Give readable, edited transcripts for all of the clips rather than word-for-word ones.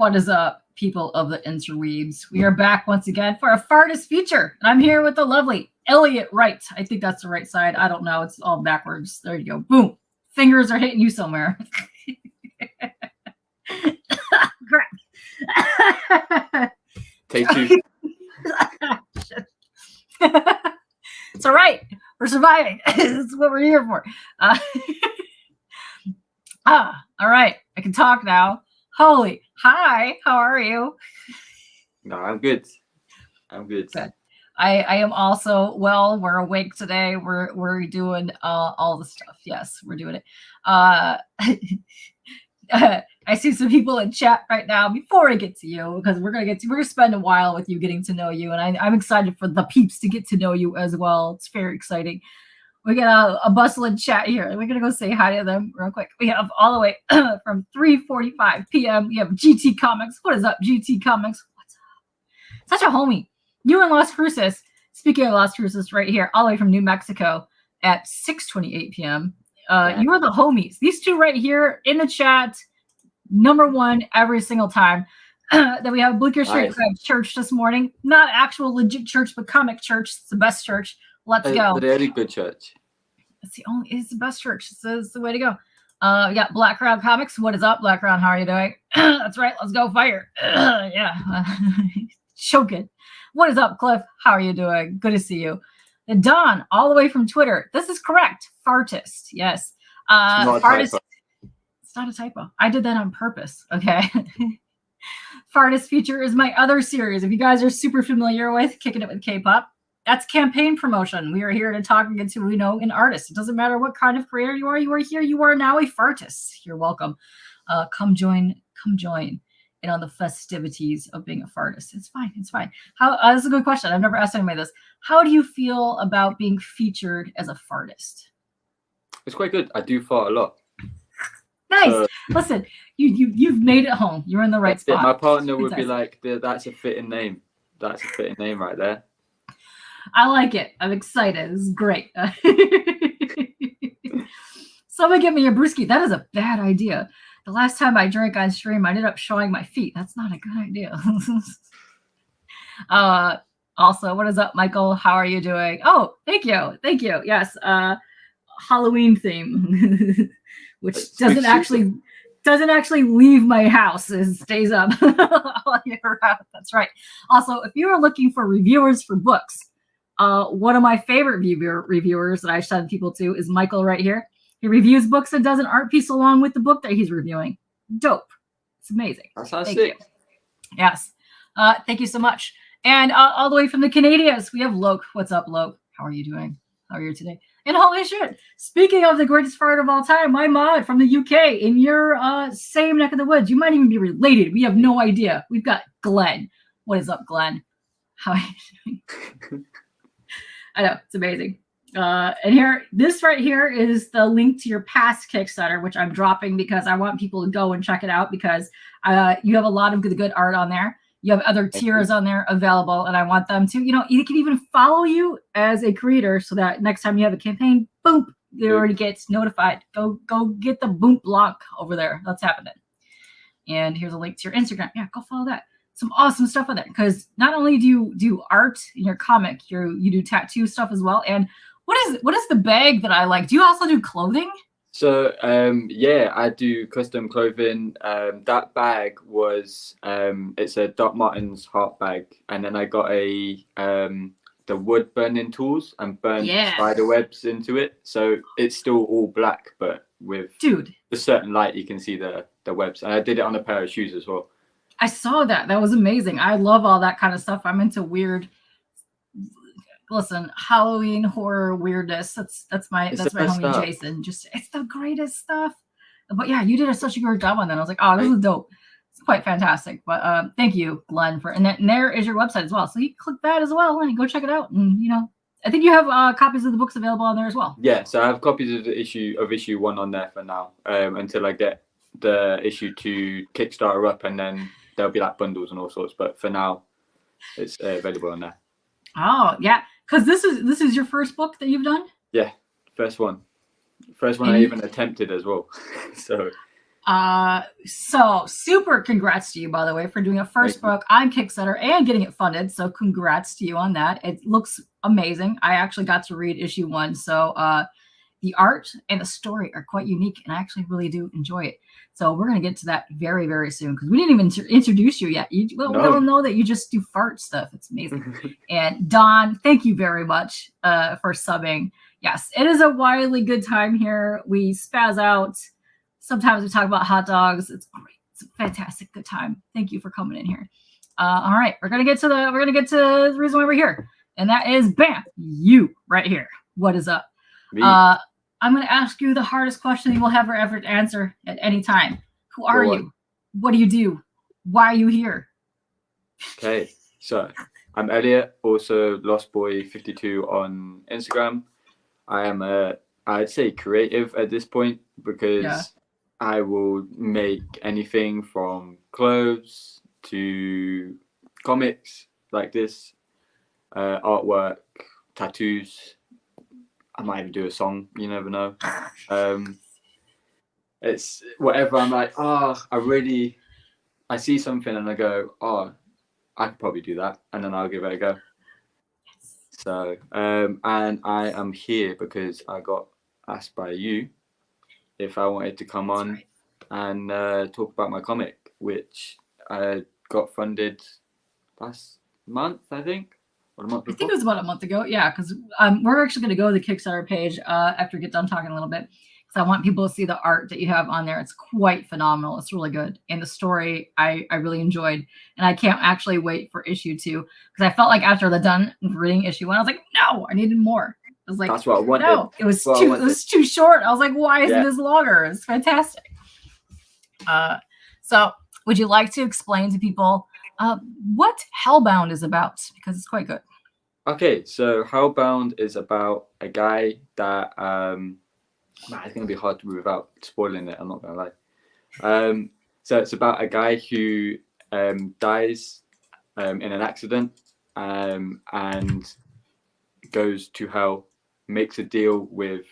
What is up, people of the interweebs? We are back once again for a Fartist feature. And I'm here with the lovely Elliott Wright. I think that's the right side. I don't know. It's all backwards. There you go. Boom. Fingers are hitting you somewhere. Crap. Take two. It's all right. We're surviving. That's what we're here for. All right. I can talk now. Holy. Hi. How are you? No, I'm good. I'm good. I am also well. We're awake today. We're doing all the stuff. Yes, we're doing it. I see some people in chat right now. Before I get to you, because we're gonna spend a while with you, getting to know you, and I'm excited for the peeps to get to know you as well. It's very exciting. We got a bustling chat here. We're gonna go say hi to them real quick. We have all the way from 3:45 p.m. We have GT Comics. What is up, GT Comics? What's up? Such a homie. You in Las Cruces. Speaking of Las Cruces, right here, all the way from New Mexico at 6:28 p.m. You are the homies. These two right here in the chat, number one every single time. That we have Bleecker Street Church this morning. Not actual legit church, but comic church. It's the best church. Let's go. Very good church. It's the best church. It's the way to go. We got Black Crown Comics. What is up, Black Crown? How are you doing? That's right. Let's go fire. Yeah. Choking. What is up, Cliff? How are you doing? Good to see you. And Don, all the way from Twitter. This is correct. Fartist. Yes. Fartist. It's not a typo. I did that on purpose. Okay. Fartist feature is my other series. If you guys are super familiar with Kicking It with K-pop, that's campaign promotion. We are here to talk and get to an artist. It doesn't matter what kind of career you are here. You are now a Fartist. You're welcome. Come join in on the festivities of being a Fartist. It's fine. This is a good question. I've never asked anybody this. How do you feel about being featured as a Fartist? It's quite good. I do fart a lot. Nice. Listen, you've made it home. You're in the right spot. My partner would be like, "That's a fitting name. That's a fitting name right there." I like it. I'm excited. This is great. Someone get me a brewski. That is a bad idea. The last time I drank on stream, I ended up showing my feet. That's not a good idea. Also, what is up, Michael? How are you doing? Oh, thank you. Yes. Halloween theme, which doesn't actually leave my house. It stays up all year round. That's right. Also, if you are looking for reviewers for books, one of my favorite reviewers that I send people to is Michael right here. He reviews books and does an art piece along with the book that he's reviewing. Dope. It's amazing. That sounds sick. Yes. Thank you so much. And all the way from the Canadians, we have Loke. What's up, Loke? How are you doing? How are you today? And holy shit, speaking of the greatest fart of all time, my mod from the UK in your same neck of the woods. You might even be related. We have no idea. We've got Glenn. What is up, Glenn? How are you doing? I know, it's amazing. And this right here is the link to your past Kickstarter, which I'm dropping because I want people to go and check it out because you have a lot of good art on there. You have other tiers on there available, and I want them to, you can even follow you as a creator so that next time you have a campaign, boom, it already gets notified. Go get the boom block over there. That's happening. And here's a link to your Instagram. Yeah, go follow that. Some awesome stuff on there because not only do you do art in your comic, you do tattoo stuff as well. And what is the bag that I like? Do you also do clothing? So yeah, I do custom clothing. That bag was it's a Doc Martens heart bag, and then I got the wood burning tools and burned spider webs into it. So it's still all black, but with a certain light you can see the webs. And I did it on a pair of shoes as well. I saw that. That was amazing. I love all that kind of stuff. I'm into weird. Listen, Halloween horror weirdness. That's my homie stuff. Jason. It's the greatest stuff. But yeah, you did such a great job on that. I was like, oh, this is dope. It's quite fantastic. But thank you, Glenn, and there is your website as well. So you click that as well and go check it out. And I think you have copies of the books available on there as well. Yeah, so I have copies of the issue 1 on there for now, until I get the issue 2 Kickstarter up, and then there'll be like bundles and all sorts. But for now, it's available on there. Oh yeah, because this is your first book that you've done. Yeah, first one I even attempted as well. So So super congrats to you, by the way, for doing a first book on Kickstarter and getting it funded. So congrats to you on that. It looks amazing. I actually got to read issue 1. So the art and the story are quite unique, and I actually really do enjoy it. So we're going to get to that very, very soon, because we didn't even introduce you yet. We all know that you just do fart stuff. It's amazing. And Don, thank you very much for subbing. Yes, it is a wildly good time here. We spaz out. Sometimes we talk about hot dogs. It's great. It's a fantastic good time. Thank you for coming in here. All right, we're gonna get to the reason why we're here, and that is bam, you right here. What is up? I'm gonna ask you the hardest question you will ever answer at any time. Who are you? What do you do? Why are you here? Okay, so I'm Elliott, also Lost Boy 52 on Instagram. I am I'd say creative at this point, because I will make anything from clothes to comics like this, artwork, tattoos. I might even do a song, you never know. It's whatever. I'm like, I see something and I go, I could probably do that, and then I'll give it a go. So, and I am here because I got asked by you if I wanted to come on and talk about my comic, which I got funded last month, I think. Or a month before. I think it was about a month ago. Yeah, because we're actually going to go to the Kickstarter page after we get done talking a little bit, because I want people to see the art that you have on there. It's quite phenomenal. It's really good. And the story I really enjoyed. And I can't actually wait for issue 2, because I felt like after the done reading issue 1, I was like, no, I needed more. I was like, that's what I wanted. No, it was too short. I was like, why isn't this longer? It's fantastic. So would you like to explain to people what Hellbound is about? Because it's quite good. Okay, so Hellbound is about a guy that it's gonna be hard to read without spoiling it, I'm not gonna lie. So it's about a guy who dies in an accident and goes to hell, makes a deal with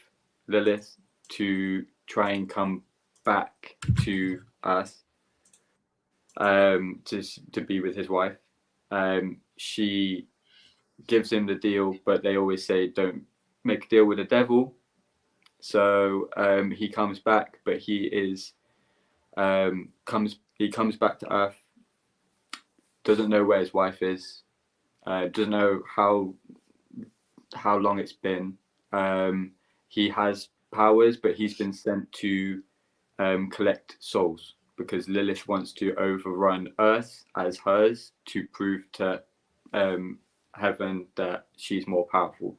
Lilith to try and come back to Earth to be with his wife. She gives him the deal, but they always say don't make a deal with the devil. So he comes back, but he comes back to Earth, doesn't know where his wife is, doesn't know how long it's been. He has powers, but he's been sent to collect souls, because Lilith wants to overrun Earth as hers to prove to heaven that she's more powerful.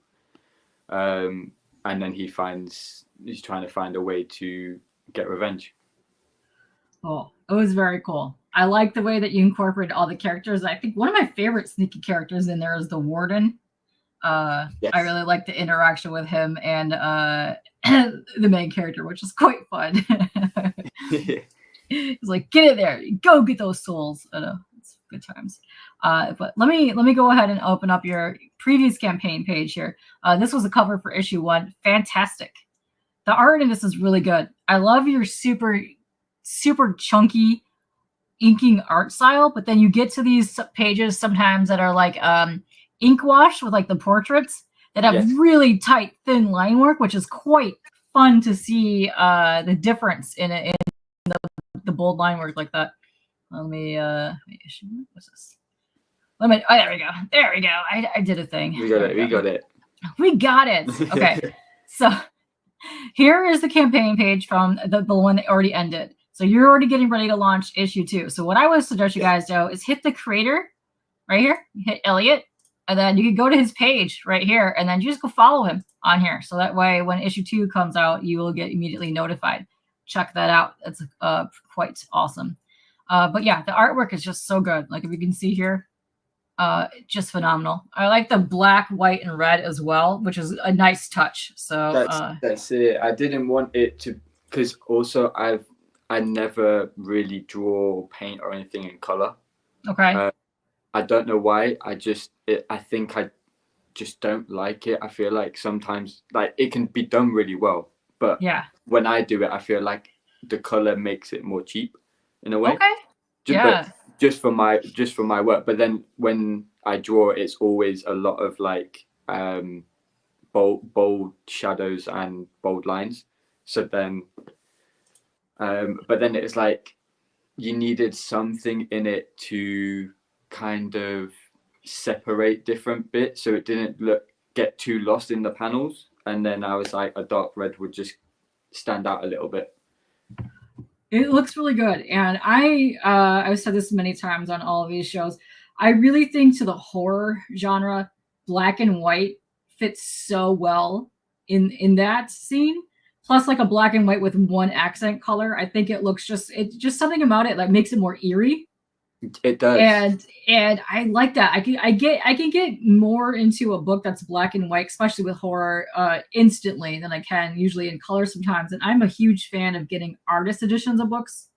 And then he's trying to find a way to get revenge. Oh, it was very cool. I like the way that you incorporated all the characters. I think one of my favorite sneaky characters in there is the Warden. Yes. I really like the interaction with him and the main character, which is quite fun. He's like, get in there, go get those souls. I know, it's good times. But let me go ahead and open up your previous campaign page here. This was a cover for issue 1. Fantastic. The art in this is really good. I love your super chunky inking art style, but then you get to these pages sometimes that are like ink wash with like the portraits that have really tight, thin line work, which is quite fun to see the difference in the bold line work like that. Let me what's this? Oh, there we go. There we go. I did a thing. We got it. We got it. Okay. So here is the campaign page from the one that already ended. So you're already getting ready to launch issue 2. So what I would suggest you guys do is hit the creator right here. You hit Elliott, and then you can go to his page right here, and then you just go follow him on here. So that way, when issue 2 comes out, you will get immediately notified. Check that out. It's quite awesome. But yeah, the artwork is just so good. Like if you can see here, just phenomenal. I like the black, white, and red as well, which is a nice touch. So that's it. I didn't want it to, because also I never really draw, paint, or anything in color. Okay. I don't know why. I think I just don't like it. I feel like sometimes like it can be done really well, but when I do it, I feel like the color makes it more cheap in a way. Okay. But Yeah. just for my work. But then when I draw, it's always a lot of like bold shadows and bold lines. So then, but then it's like you needed something in it to kind of separate different bits, so it didn't get too lost in the panels. And then I was like, a dark red would just stand out a little bit. It looks really good, and I've said this many times on all of these shows. I really think to the horror genre, black and white fits so well in that scene. Plus, like a black and white with one accent color, I think it looks just something about it that makes it more eerie. It does. And I like that. I can get more into a book that's black and white, especially with horror, instantly than I can usually in color sometimes. And I'm a huge fan of getting artist editions of books,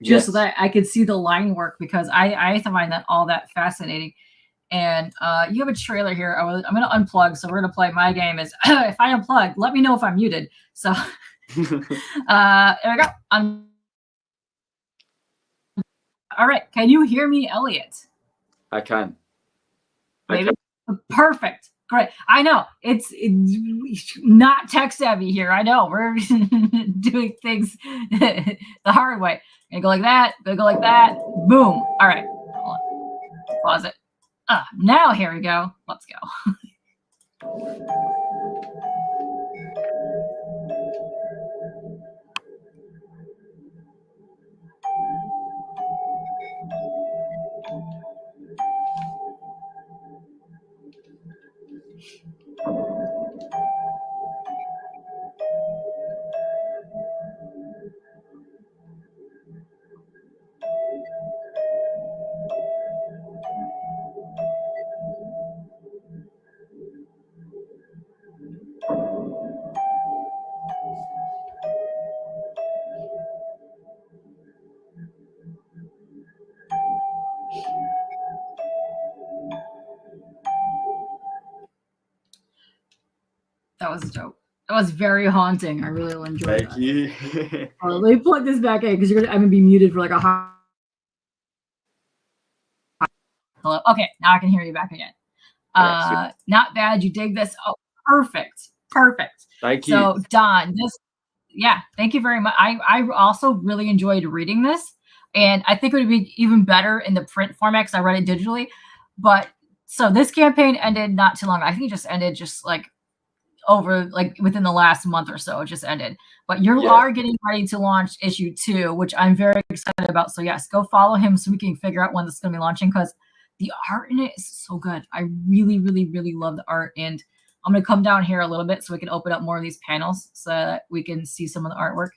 just so that I can see the line work, because I find that all that fascinating. And you have a trailer here. I'm going to unplug, so we're going to play my game. Is if I unplug, let me know if I'm muted. So there we go. All right. Can you hear me, Elliott? I can. Maybe. Perfect. Great. I know it's not tech savvy here. I know we're doing things the hard way. Gonna go like that. Gonna go like that. Boom. All right. Hold on. Pause it. Now here we go. Let's go. That was dope. That was very haunting. I really enjoyed that. Thank you. Let me plug this back in because I'm gonna be muted for like a hot. Hello. Okay, now I can hear you back again. Not bad. You dig this? Oh, perfect. Thank you. So Don, thank you very much. I also really enjoyed reading this, and I think it would be even better in the print format because I read it digitally. But so this campaign ended not too long. I think it just ended within the last month or so. It just ended. But you are getting ready to launch issue 2, which I'm very excited about. So yes, go follow him so we can figure out when this is going to be launching, because the art in it is so good. I really, really, really love the art. And I'm going to come down here a little bit so we can open up more of these panels so that we can see some of the artwork.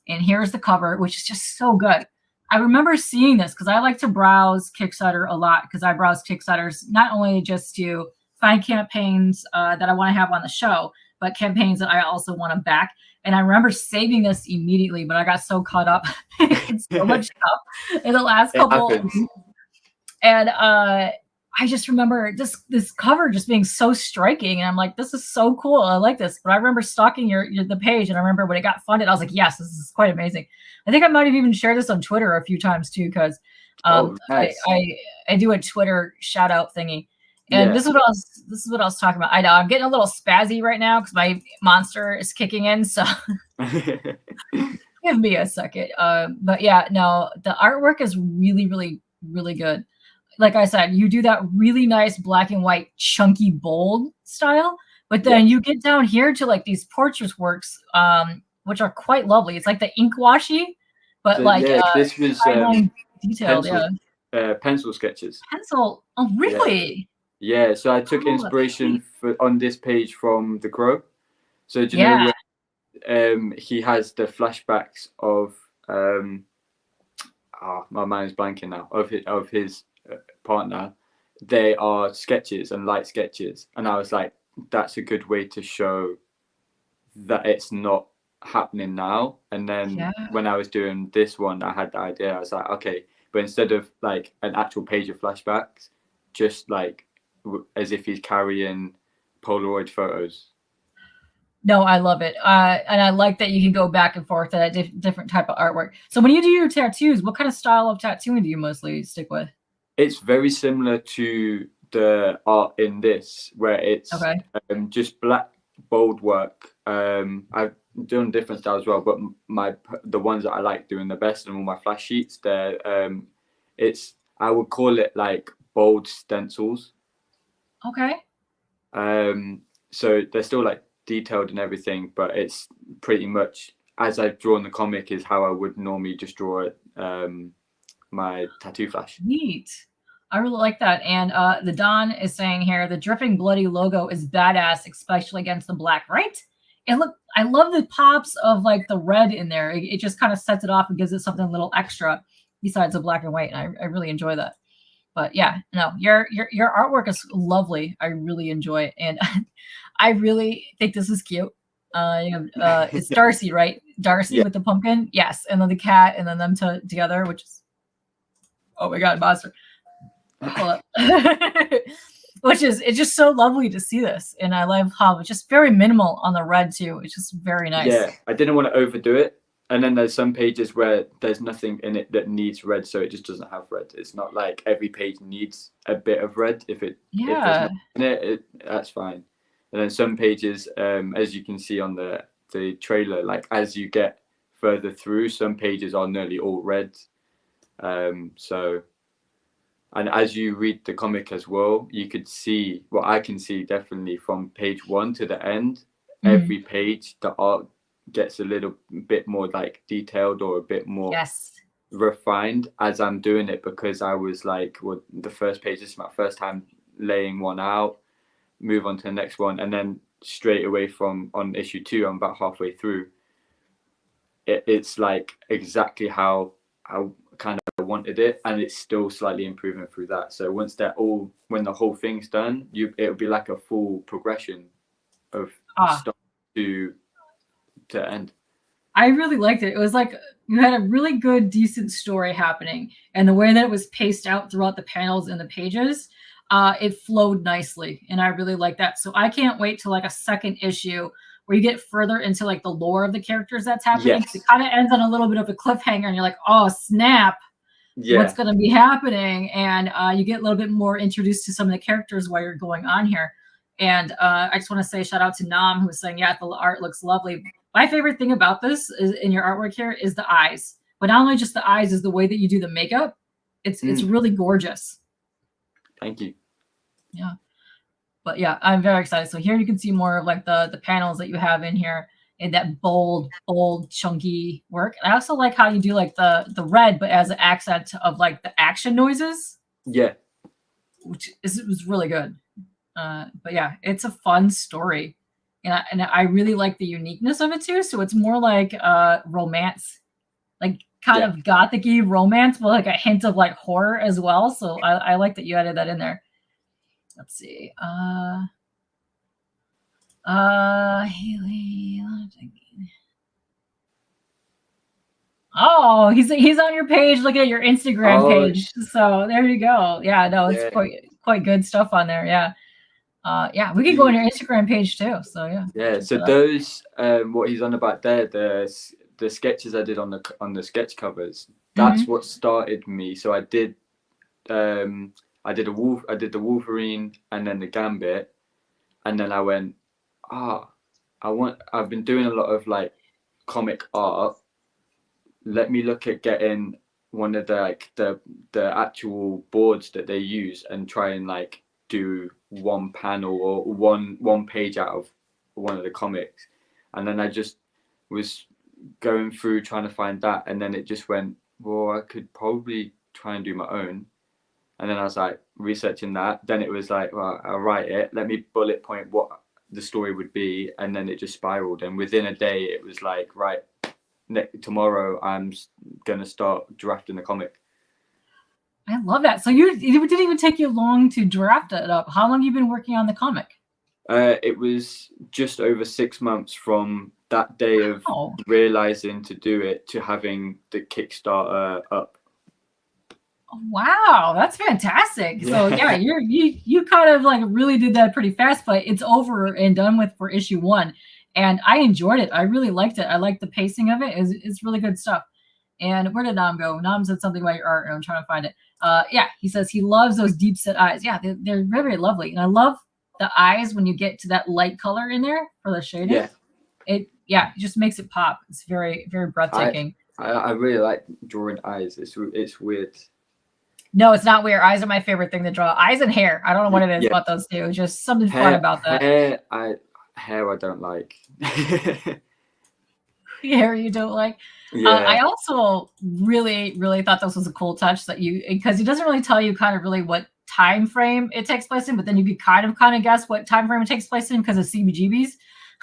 And here's the cover, which is just so good. I remember seeing this because I like to browse Kickstarter a lot, because I browse Kickstarters not only just to find campaigns that I want to have on the show, but campaigns that I also want to back. And I remember saving this immediately, but I got so caught up in so much stuff in the last couple. And I just remember this cover just being so striking, and I'm like, this is so cool. I like this. But I remember stalking the page, and I remember when it got funded, I was like, yes, this is quite amazing. I think I might have even shared this on Twitter a few times too, because nice. I do a Twitter shout out thingy. And this is what I was talking about. I know I'm getting a little spazzy right now because my monster is kicking in. So give me a second. But yeah, no, the artwork is really, really, really good. Like I said, you do that really nice black and white, chunky, bold style. But then you get down here to like these portrait works, which are quite lovely. It's like the ink washy, but this was detailed. pencil sketches. Pencil. Oh, really? Yeah, so I took inspiration on this page from The Crow. So do you know when he has the flashbacks of my mind's blanking now, of his partner. They are sketches and light sketches, and I was like, that's a good way to show that it's not happening now. And then when I was doing this one, I had the idea. I was like, okay, but instead of like an actual page of flashbacks, just like as if he's carrying Polaroid photos. No, I love it. And I like that you can go back and forth to that different type of artwork. So when you do your tattoos, what kind of style of tattooing do you mostly stick with? It's very similar to the art in this, where it's Okay. just black bold work. I've done different styles as well, but the ones that I like doing the best and all my flash sheets, it's I would call it like bold stencils. Okay. So they're still like detailed and everything, but it's pretty much as I've drawn the comic is how I would normally just draw it. My tattoo flash. Neat. I really like that. And the Don is saying here, the dripping bloody logo is badass, especially against the black, right? I love the pops of like the red in there. It just kind of sets it off and gives it something a little extra besides the black and white. And I really enjoy that. But yeah, no, your artwork is lovely. I really enjoy it. And I really think this is cute. It's Darcy, right? Darcy with the pumpkin. Yes. And then the cat and then them together, which is, oh my God, monster. Pull up. It's just so lovely to see this. And I love how it's just very minimal on the red too. It's just very nice. Yeah, I didn't want to overdo it. And then there's some pages where there's nothing in it that needs red, so it just doesn't have red. It's not like every page needs a bit of red. If there's nothing in it, that's fine. And then some pages, as you can see on the trailer, like as you get further through, some pages are nearly all red. And as you read the comic as well, you could see what I can see definitely from page 1 to the end. Every page, the art gets a little bit more like detailed or a bit more refined as I'm doing it, because I was like, well, the first page, this is my first time laying one out, move on to the next one, and then straight away on issue 2, I'm about halfway through. It's like exactly how I kind of wanted it, and it's still slightly improving through that. So when the whole thing's done, it'll be like a full progression of start to end. I really liked it. It was like you had a really good, decent story happening, and the way that it was paced out throughout the panels and the pages, it flowed nicely, and I really like that. So I can't wait till like a second issue where you get further into like the lore of the characters that's happening. Yes. It kind of ends on a little bit of a cliffhanger, and you're like, oh snap, what's going to be happening? And you get a little bit more introduced to some of the characters while you're going on here. And I just want to say shout out to Nam, who was saying, yeah, the art looks lovely. My favorite thing about this is in your artwork here is the eyes, but not only just the eyes, is the way that you do the makeup. It's really gorgeous. Thank you. Yeah. But yeah, I'm very excited. So here you can see more of like the panels that you have in here in that bold, chunky work. And I also like how you do like the red, but as an accent of like the action noises. Yeah. Which was really good. But yeah, it's a fun story. And I really like the uniqueness of it too. So it's more like romance, like kind of gothic-y romance, but like a hint of like horror as well. So I like that you added that in there. Let's see. Haley. Oh, he's on your page. Look at your Instagram page. So there you go. Yeah, no, it's quite good stuff on there. Yeah. We could go on your Instagram page too. So yeah. Yeah. So those what he's on about there, the sketches I did on the sketch covers, that's what started me. So I did the Wolverine and then the Gambit, and then I went, I've been doing a lot of like comic art. Let me look at getting one of the actual boards that they use and try and like do one panel or one page out of one of the comics. And then I just was going through trying to find that, and then it just went, well, I could probably try and do my own. And then I was like researching that. Then it was like, well, I'll write it. Let me bullet point what the story would be. And then it just spiraled. And within a day, it was like, right, tomorrow I'm going to start drafting the comic. I love that. So it didn't even take you long to draft it up. How long have you been working on the comic? It was just over 6 months from that day of realizing to do it to having the Kickstarter up. Wow, that's fantastic. So yeah, you kind of like really did that pretty fast, but it's over and done with for issue 1. and I enjoyed it. I really liked it. I liked the pacing of it. It's really good stuff. And where did Nam go? Nam said something about your art, and I'm trying to find it. Yeah, he says he loves those deep set eyes. Yeah, they're very, very lovely. And I love the eyes when you get to that light color in there for the shading. Yeah. It just makes it pop. It's very, very breathtaking. I really like drawing eyes. It's weird. No, it's not weird. Eyes are my favorite thing to draw. Eyes and hair. I don't know what it is about those two. Just something fun about that. Hair I don't like. Hair you don't like. Yeah. I also really, really thought this was a cool touch that because he doesn't really tell you kind of really what time frame it takes place in, but then you could kind of guess what time frame it takes place in because of CBGBs.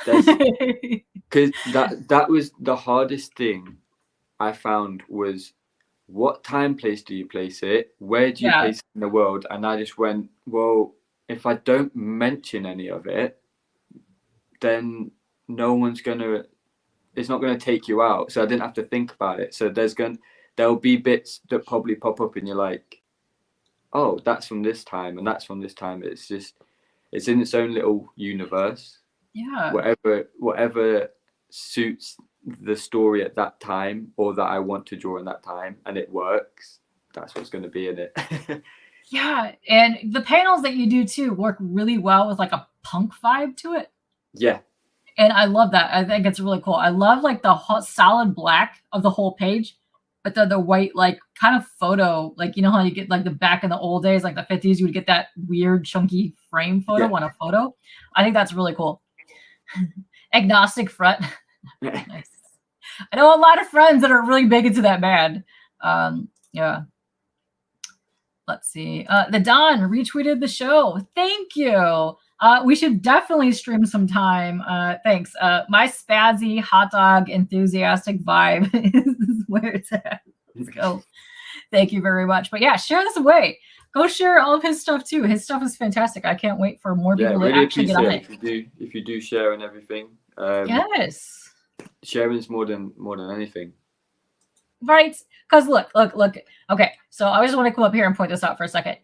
Because that was the hardest thing I found was what time place do you place it? Where do you place it in the world? And I just went, well, if I don't mention any of it, then it's not gonna take you out. So I didn't have to think about it. So there'll be bits that probably pop up and you're like, oh, that's from this time and that's from this time. It's in its own little universe. Yeah. Whatever suits the story at that time or that I want to draw in that time and it works, that's what's going to be in it. Yeah, and the panels that you do too work really well with like a punk vibe to it. Yeah. And I love that. I think it's really cool. I love like the solid black of the whole page, but the white like kind of photo, like you know how you get like the back in the old days, like the 50s, you would get that weird chunky frame photo on a photo. I think that's really cool. Agnostic front. Nice. I know a lot of friends that are really big into that band. Yeah. Let's see. The Don retweeted the show. Thank you. We should definitely stream sometime. Thanks. My spazzy hot dog enthusiastic vibe is where it's at. Let's go. Thank you very much. But yeah, share this away. Go share all of his stuff too. His stuff is fantastic. I can't wait for more people to actually get on it. If you do share and everything. Yes. Sharing is more than anything. Right. Because look. Okay. So I just want to come up here and point this out for a second.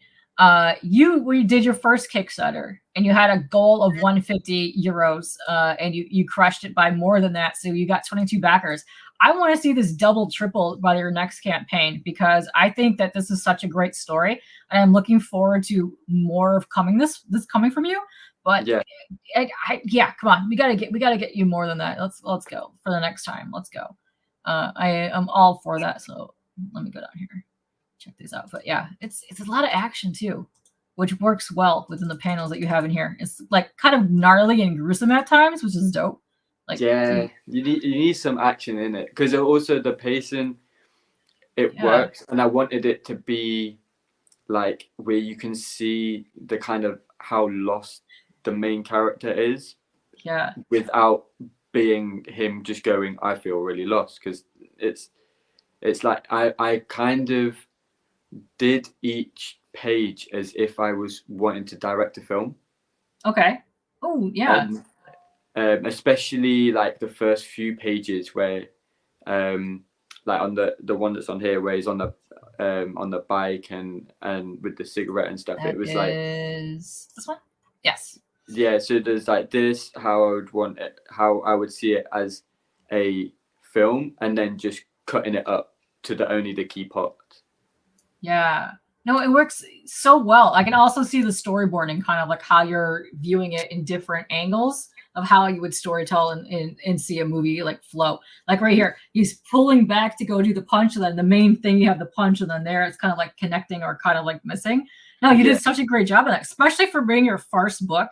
We did your first Kickstarter and you had a goal of 150 euros and you crushed it by more than that. So you got 22 backers. I want to see this double, triple by your next campaign because I think that this is such a great story. And I'm looking forward to more of this coming from you. But come on, we gotta get you more than that. Let's go for the next time. Let's go. I am all for that. So let me go down here, check these out. But yeah, it's a lot of action too, which works well within the panels that you have in here. It's like kind of gnarly and gruesome at times, which is dope. Like you need some action in it because also the pacing works, and I wanted it to be like where you can see the kind of how lost the main character is, without being him just going, I feel really lost, because it's like I kind of did each page as if I was wanting to direct a film. Okay. Oh yeah. Especially like the first few pages where like on the one that's on here where he's on the bike and with the cigarette and stuff. It was like this one. Yes. Yeah, so there's like this, how I would want it, how I would see it as a film, and then just cutting it up to only the key parts. Yeah. No, it works so well. I can also see the storyboard and kind of like how you're viewing it in different angles of how you would storytell and see a movie like flow. Like right here, he's pulling back to go do the punch, and then the main thing you have the punch, and then there it's kind of like connecting or kind of like missing. No, you did such a great job of that, especially for being your first book.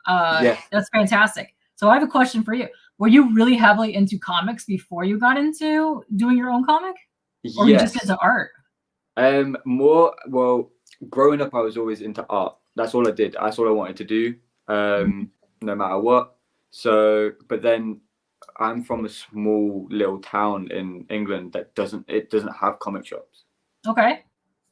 That's fantastic. So I have a question for you. Were you really heavily into comics before you got into doing your own comic? Or you just into art? Well, growing up I was always into art. That's all I did. That's all I wanted to do, no matter what. So, but then I'm from a small little town in England that doesn't have comic shops. Okay.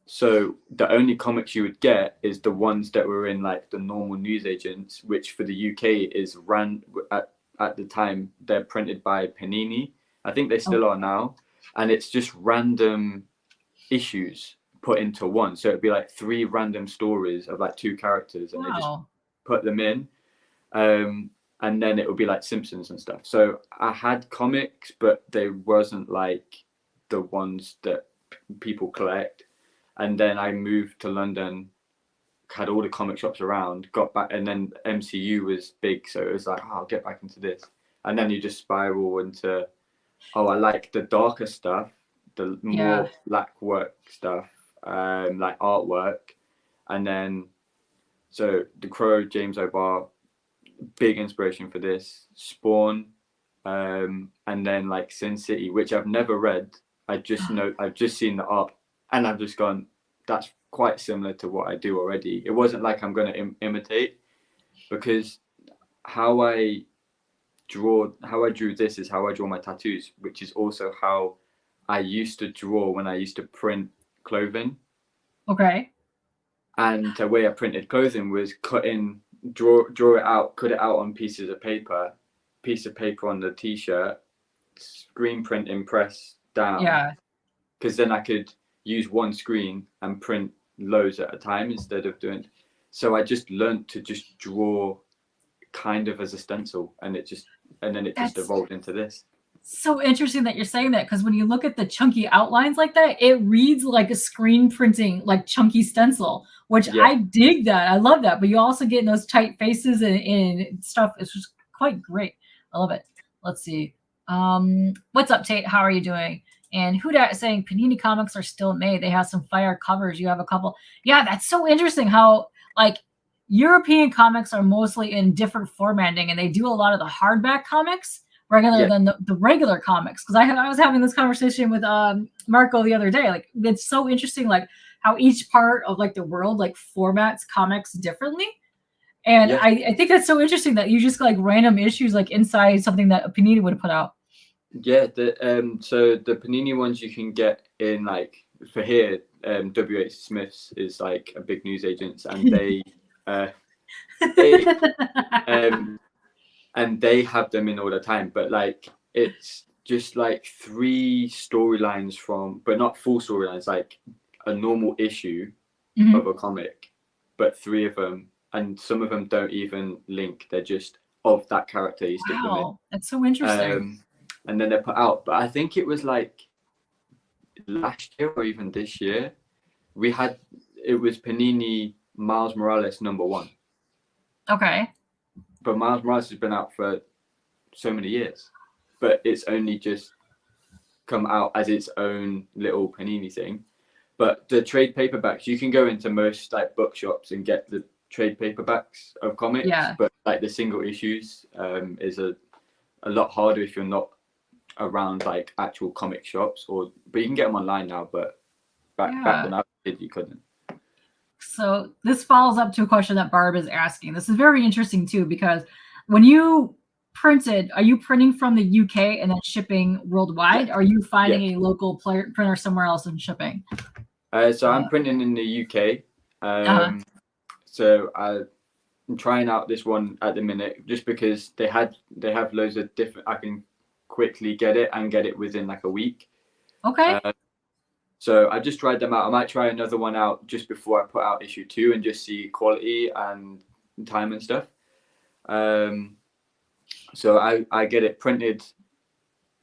So the only comics you would get is the ones that were in like the normal newsagents, which for the UK is ran at the time. They're printed by Panini. I think they still are now, and it's just random issues put into one. So it'd be like 3 random stories of like 2 characters, and they just put them in. and then it would be like Simpsons and stuff. So I had comics, but they wasn't like the ones that people collect. And then I moved to London, had all the comic shops around, got back, and then MCU was big, so it was like, oh, I'll get back into this. And then you just spiral into, oh, I like the darker stuff, the more black work stuff, like artwork. And then, so The Crow, James O'Barr, big inspiration for this. Spawn, and then like Sin City, which I've never read. I've just seen the art, and I've just gone, that's quite similar to what I do already. It wasn't like I'm going to imitate, because how I drew this is how I draw my tattoos, which is also how I used to draw when I used to print clothing. Okay. And the way I printed clothing was draw it out, cut it out on piece of paper on the t-shirt, screen print and press down. Yeah. Because then I could use one screen and print loads at a time instead of doing. So I just learned to just draw kind of as a stencil, and then it just evolved into this. So interesting that you're saying that, because when you look at the chunky outlines like that, it reads like a screen printing, like chunky stencil, which I dig that. I love that. But you also get those tight faces and stuff. It's just quite great. I love it. Let's see. What's up, Tate? How are you doing? And Hudat is saying Panini comics are still made. They have some fire covers. You have a couple. Yeah, that's so interesting how like European comics are mostly in different formatting, and they do a lot of the hardback comics regular than the regular comics. Because I was having this conversation with Marco the other day. Like, it's so interesting, like how each part of like the world like formats comics differently. And I think that's so interesting that you just like random issues like inside something that Panini would have put out. Yeah, so the Panini ones you can get in, like, for here, WH Smith's is like a big news agent, and they and they have them in all the time, but like it's just like 3 storylines but not full storylines, like a normal issue of a comic, but 3 of them, and some of them don't even link, they're just of that character, you stick them in. That's so interesting. And then they're put out, but I think it was like last year or even this year, it was Panini Miles Morales #1. Okay. But Miles Morales has been out for so many years, but it's only just come out as its own little Panini thing. But the trade paperbacks, you can go into most like bookshops and get the trade paperbacks of comics, but like the single issues is a lot harder if you're not around like actual comic shops, but you can get them online now, but back when I did, you couldn't. So this follows up to a question that Barb is asking. This is very interesting too, because when you printed, are you printing from the UK and then shipping worldwide? Or are you finding a local printer somewhere else and shipping? So I'm printing in the UK. So I'm trying out this one at the minute, just because they have loads of different. I can quickly get it within like a week. Okay. So I just tried them out. I might try another one out just before I put out issue 2 and just see quality and time and stuff. So I get it printed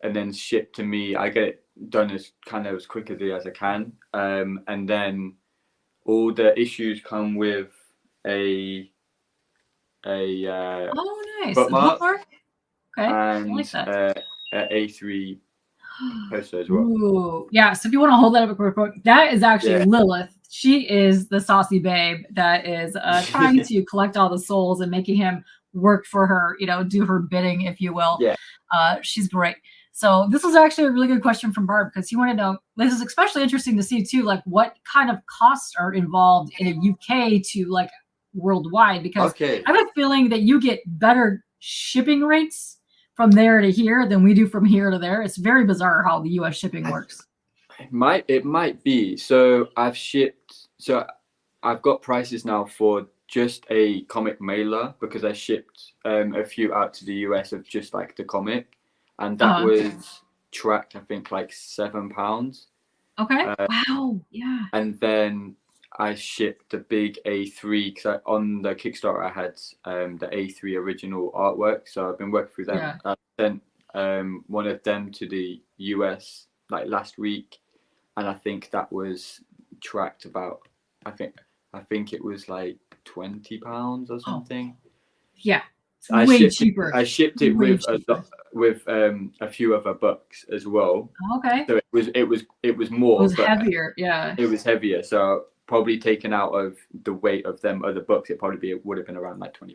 and then shipped to me. I get it done as quickly as I can. And then all the issues come with a nice bookmark. Okay. And I like that. A3 poster as well. Ooh, yeah. So if you want to hold that up real quick, that is actually Lilith. She is the saucy babe that is trying to collect all the souls and making him work for her, do her bidding, if you will. Yeah. She's great. So this was actually a really good question from Barb, because he wanted to know, this is especially interesting to see too, like what kind of costs are involved in a UK to like worldwide, because I have a feeling that you get better shipping rates from there to here than we do from here to there. It's very bizarre how the US shipping works. It might be. So I've got prices now for just a comic mailer, because I shipped a few out to the US of just like the comic, and that was tracked, I think, like £7. Okay. Wow. Yeah. And then I shipped the big A3 because on the Kickstarter I had the A3 original artwork, so I've been working through them. Yeah. I sent one of them to the US like last week, and I think that was tracked about. I think it was like £20 or something. Yeah, it's way cheaper. I shipped it Way with cheaper. a few other books as well. Okay. So it was more. It was but heavier. Yeah. It was heavier, so probably taken out of the weight of them other books, it would have been around like £20.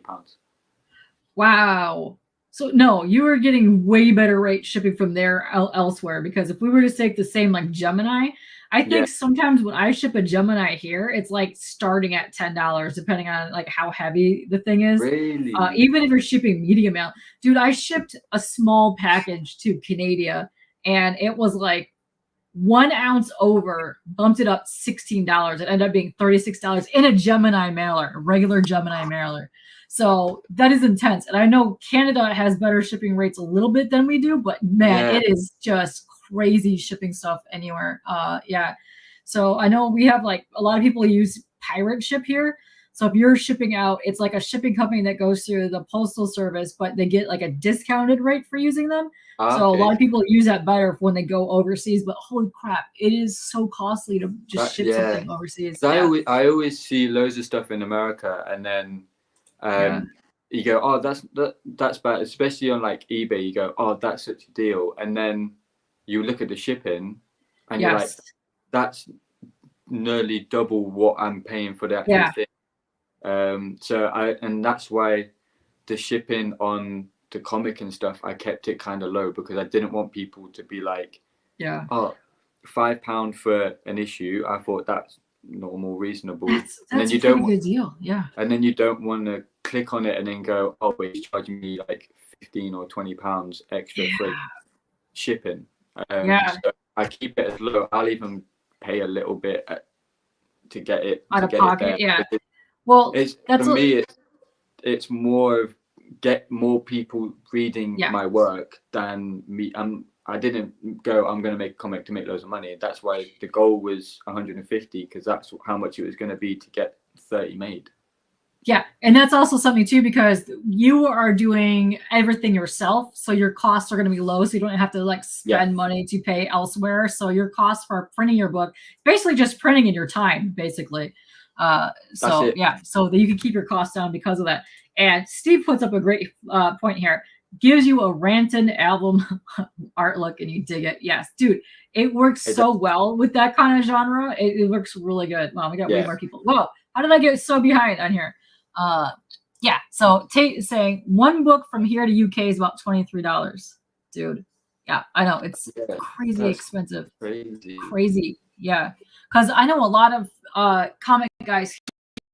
Wow. So no, you were getting way better rate shipping from there elsewhere, because if we were to take the same like Gemini, I think sometimes when I ship a Gemini here, it's like starting at $10, depending on like how heavy the thing is. Really? Even if you're shipping medium out, dude, I shipped a small package to Canada, and it was like 1 ounce over, bumped it up $16. It ended up being $36 in a Gemini mailer, a regular Gemini mailer. So that is intense. And I know Canada has better shipping rates a little bit than we do, but man, it is just crazy shipping stuff anywhere. Yeah. So I know we have like a lot of people use pirate ship here. So if you're shipping out, it's like a shipping company that goes through the postal service, but they get like a discounted rate for using them. So a lot of people use that better when they go overseas, but holy crap, it is so costly to just ship something overseas. I always see loads of stuff in America, and then you go, oh, that's bad, especially on like eBay. You go, oh, that's such a deal, and then you look at the shipping, and you're like, that's nearly double what I'm paying for the actual thing. And that's why the shipping on the comic and stuff, I kept it kind of low, because I didn't want people to be like, oh, £5 for an issue. I thought that's normal, reasonable. That's a pretty good deal. Yeah. And then you don't want to click on it and then go, oh, but he's charging me like £15 or £20 extra for shipping. So I keep it as low. I'll even pay a little bit to get it out of pocket. Well, it's more of get more people reading my work than me. I didn't go, I'm going to make a comic to make loads of money. That's why the goal was 150, because that's how much it was going to be to get 30 made. Yeah, and that's also something too, because you are doing everything yourself, so your costs are going to be low, so you don't have to like spend money to pay elsewhere. So your cost for printing your book, basically just printing in your time, basically. So that you can keep your costs down because of that. And Steve puts up a great point here. Gives you a Ranton album art look, and you dig it. Yes, dude, it works so well with that kind of genre. It works really good. Wow, we got way more people. Whoa, how did I get so behind on here? So saying one book from here to UK is about $23, dude. Yeah, I know it's crazy expensive. Crazy. Yeah, because I know a lot of comic guys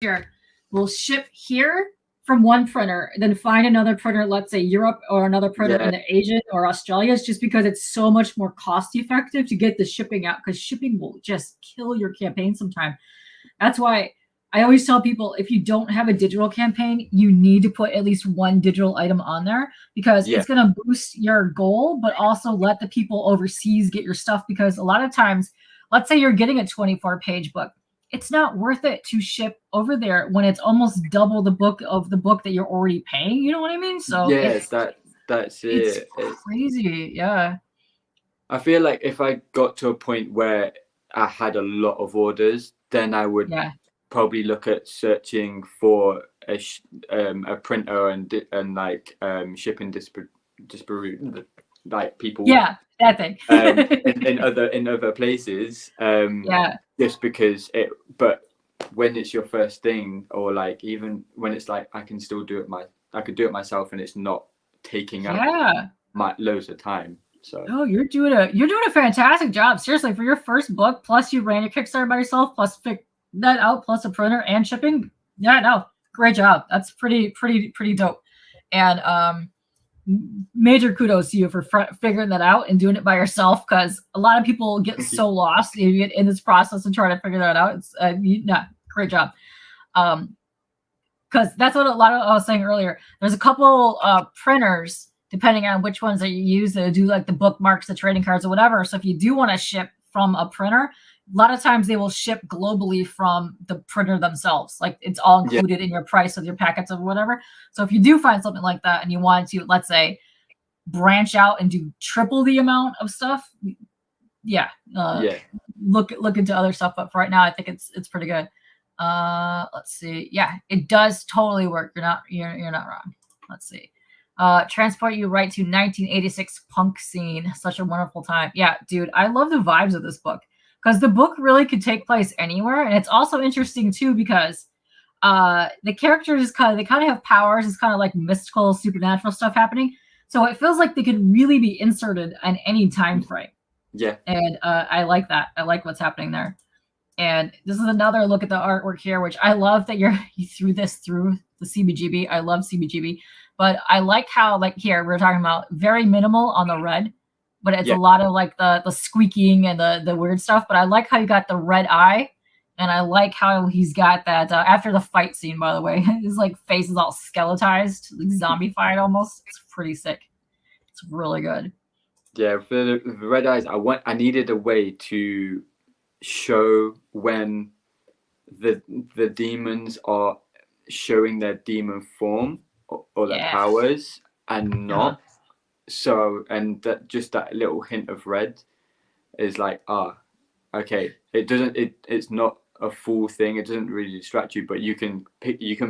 here will ship here from one printer, then find another printer, let's say Europe, or another printer in the Asian or Australia, just because it's so much more cost effective to get the shipping out, because shipping will just kill your campaign sometime. That's why I always tell people, if you don't have a digital campaign, you need to put at least one digital item on there, because it's going to boost your goal, but also let the people overseas get your stuff. Because a lot of times, let's say you're getting a 24-page book, it's not worth it to ship over there when it's almost double the book that you're already paying. You know what I mean? So that's it. It's crazy. Yeah. I feel like if I got to a point where I had a lot of orders, then I would probably look at searching for a printer and like shipping like people. Yeah, that thing. in other places. Just because but when it's your first thing, or like even when it's like I could do it myself, and it's not taking up my loads of time. So you're doing a fantastic job, seriously, for your first book. Plus you ran your Kickstarter by yourself, plus pick that out, plus a printer and shipping. Great job. That's pretty dope. And major kudos to you for figuring that out and doing it by yourself, because a lot of people get so lost in this process and try to figure that out. It's great job. Because that's what I was saying earlier. There's a couple printers, depending on which ones that you use, that do like the bookmarks, the trading cards, or whatever. So if you do want to ship from a printer, lot of times they will ship globally from the printer themselves. Like it's all included in your price with your packets or whatever. So if you do find something like that and you want to, let's say, branch out and do triple the amount of stuff, look into other stuff. But for right now, I think it's pretty good. Let's see. Yeah, it does totally work. You're not wrong. Let's see. Transport you right to 1986 punk scene. Such a wonderful time. Yeah, dude, I love the vibes of this book because the book really could take place anywhere, and it's also interesting too because the characters they kind of have powers. It's kind of like mystical, supernatural stuff happening. So it feels like they could really be inserted in any time frame. Yeah. And I like that. I like what's happening there. And this is another look at the artwork here, which I love that you threw this through the CBGB. I love CBGB. But I like how, like here, we're talking about very minimal on the red, but it's a lot of like the squeaking and the weird stuff. But I like how you got the red eye. And I like how he's got that after the fight scene, by the way, his like face is all skeletized, like zombified almost. It's pretty sick. It's really good. Yeah, for the red eyes, I needed a way to show when the demons are showing their demon form or their powers and not. So, and that just that little hint of red is like, okay, it's not a full thing. It doesn't really distract you, but you can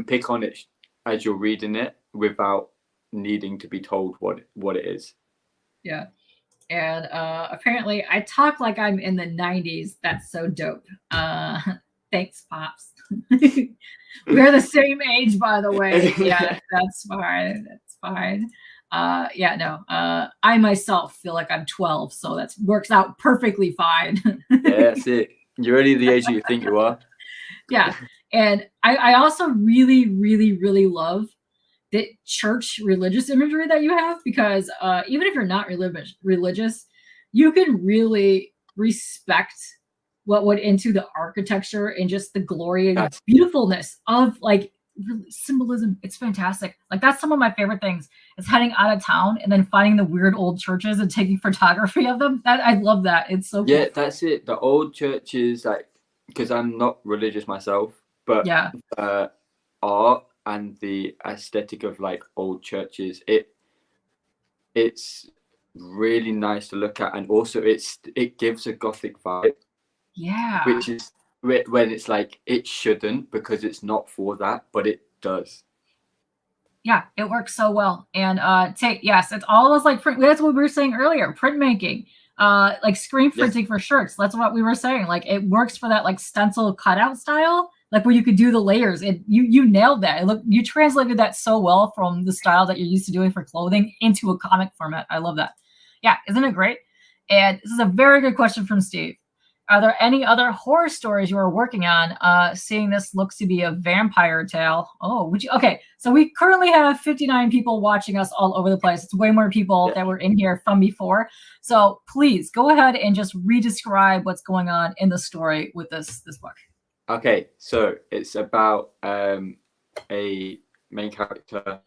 pick on it as you're reading it without needing to be told what it is. Yeah. And apparently I talk like I'm in the 90s. That's so dope. Thanks, Pops. We're the same age, by the way. Yeah, that's fine. That's fine. I myself feel like I'm 12, so that works out perfectly fine. Yeah, that's it. You're only the age you think you are. Yeah. And I also really, really, really love the church religious imagery that you have, because even if you're not religious, you can really respect what went into the architecture and just the glory and beautifulness of like symbolism. It's fantastic. Like that's some of my favorite things is heading out of town and then finding the weird old churches and taking photography of them. I love that. It's so cool. That's it. The old churches, like, because I'm not religious myself, but art and the aesthetic of like old churches, it's really nice to look at, and also it gives a gothic vibe. Yeah, which is when it's like it shouldn't, because it's not for that, but it does. Yeah, it works so well. And it's all those like print. That's what we were saying earlier. Printmaking, like screen printing for shirts. That's what we were saying. Like it works for that like stencil cutout style, like where you could do the layers. And you nailed that. Look, you translated that so well from the style that you're used to doing for clothing into a comic format. I love that. Yeah, isn't it great? And this is a very good question from Steve. Are there any other horror stories you are working on? Seeing this looks to be a vampire tale. Oh, okay. So we currently have 59 people watching us all over the place. It's way more people that were in here from before. So please go ahead and just re-describe what's going on in the story with this book. Okay, so it's about a main character.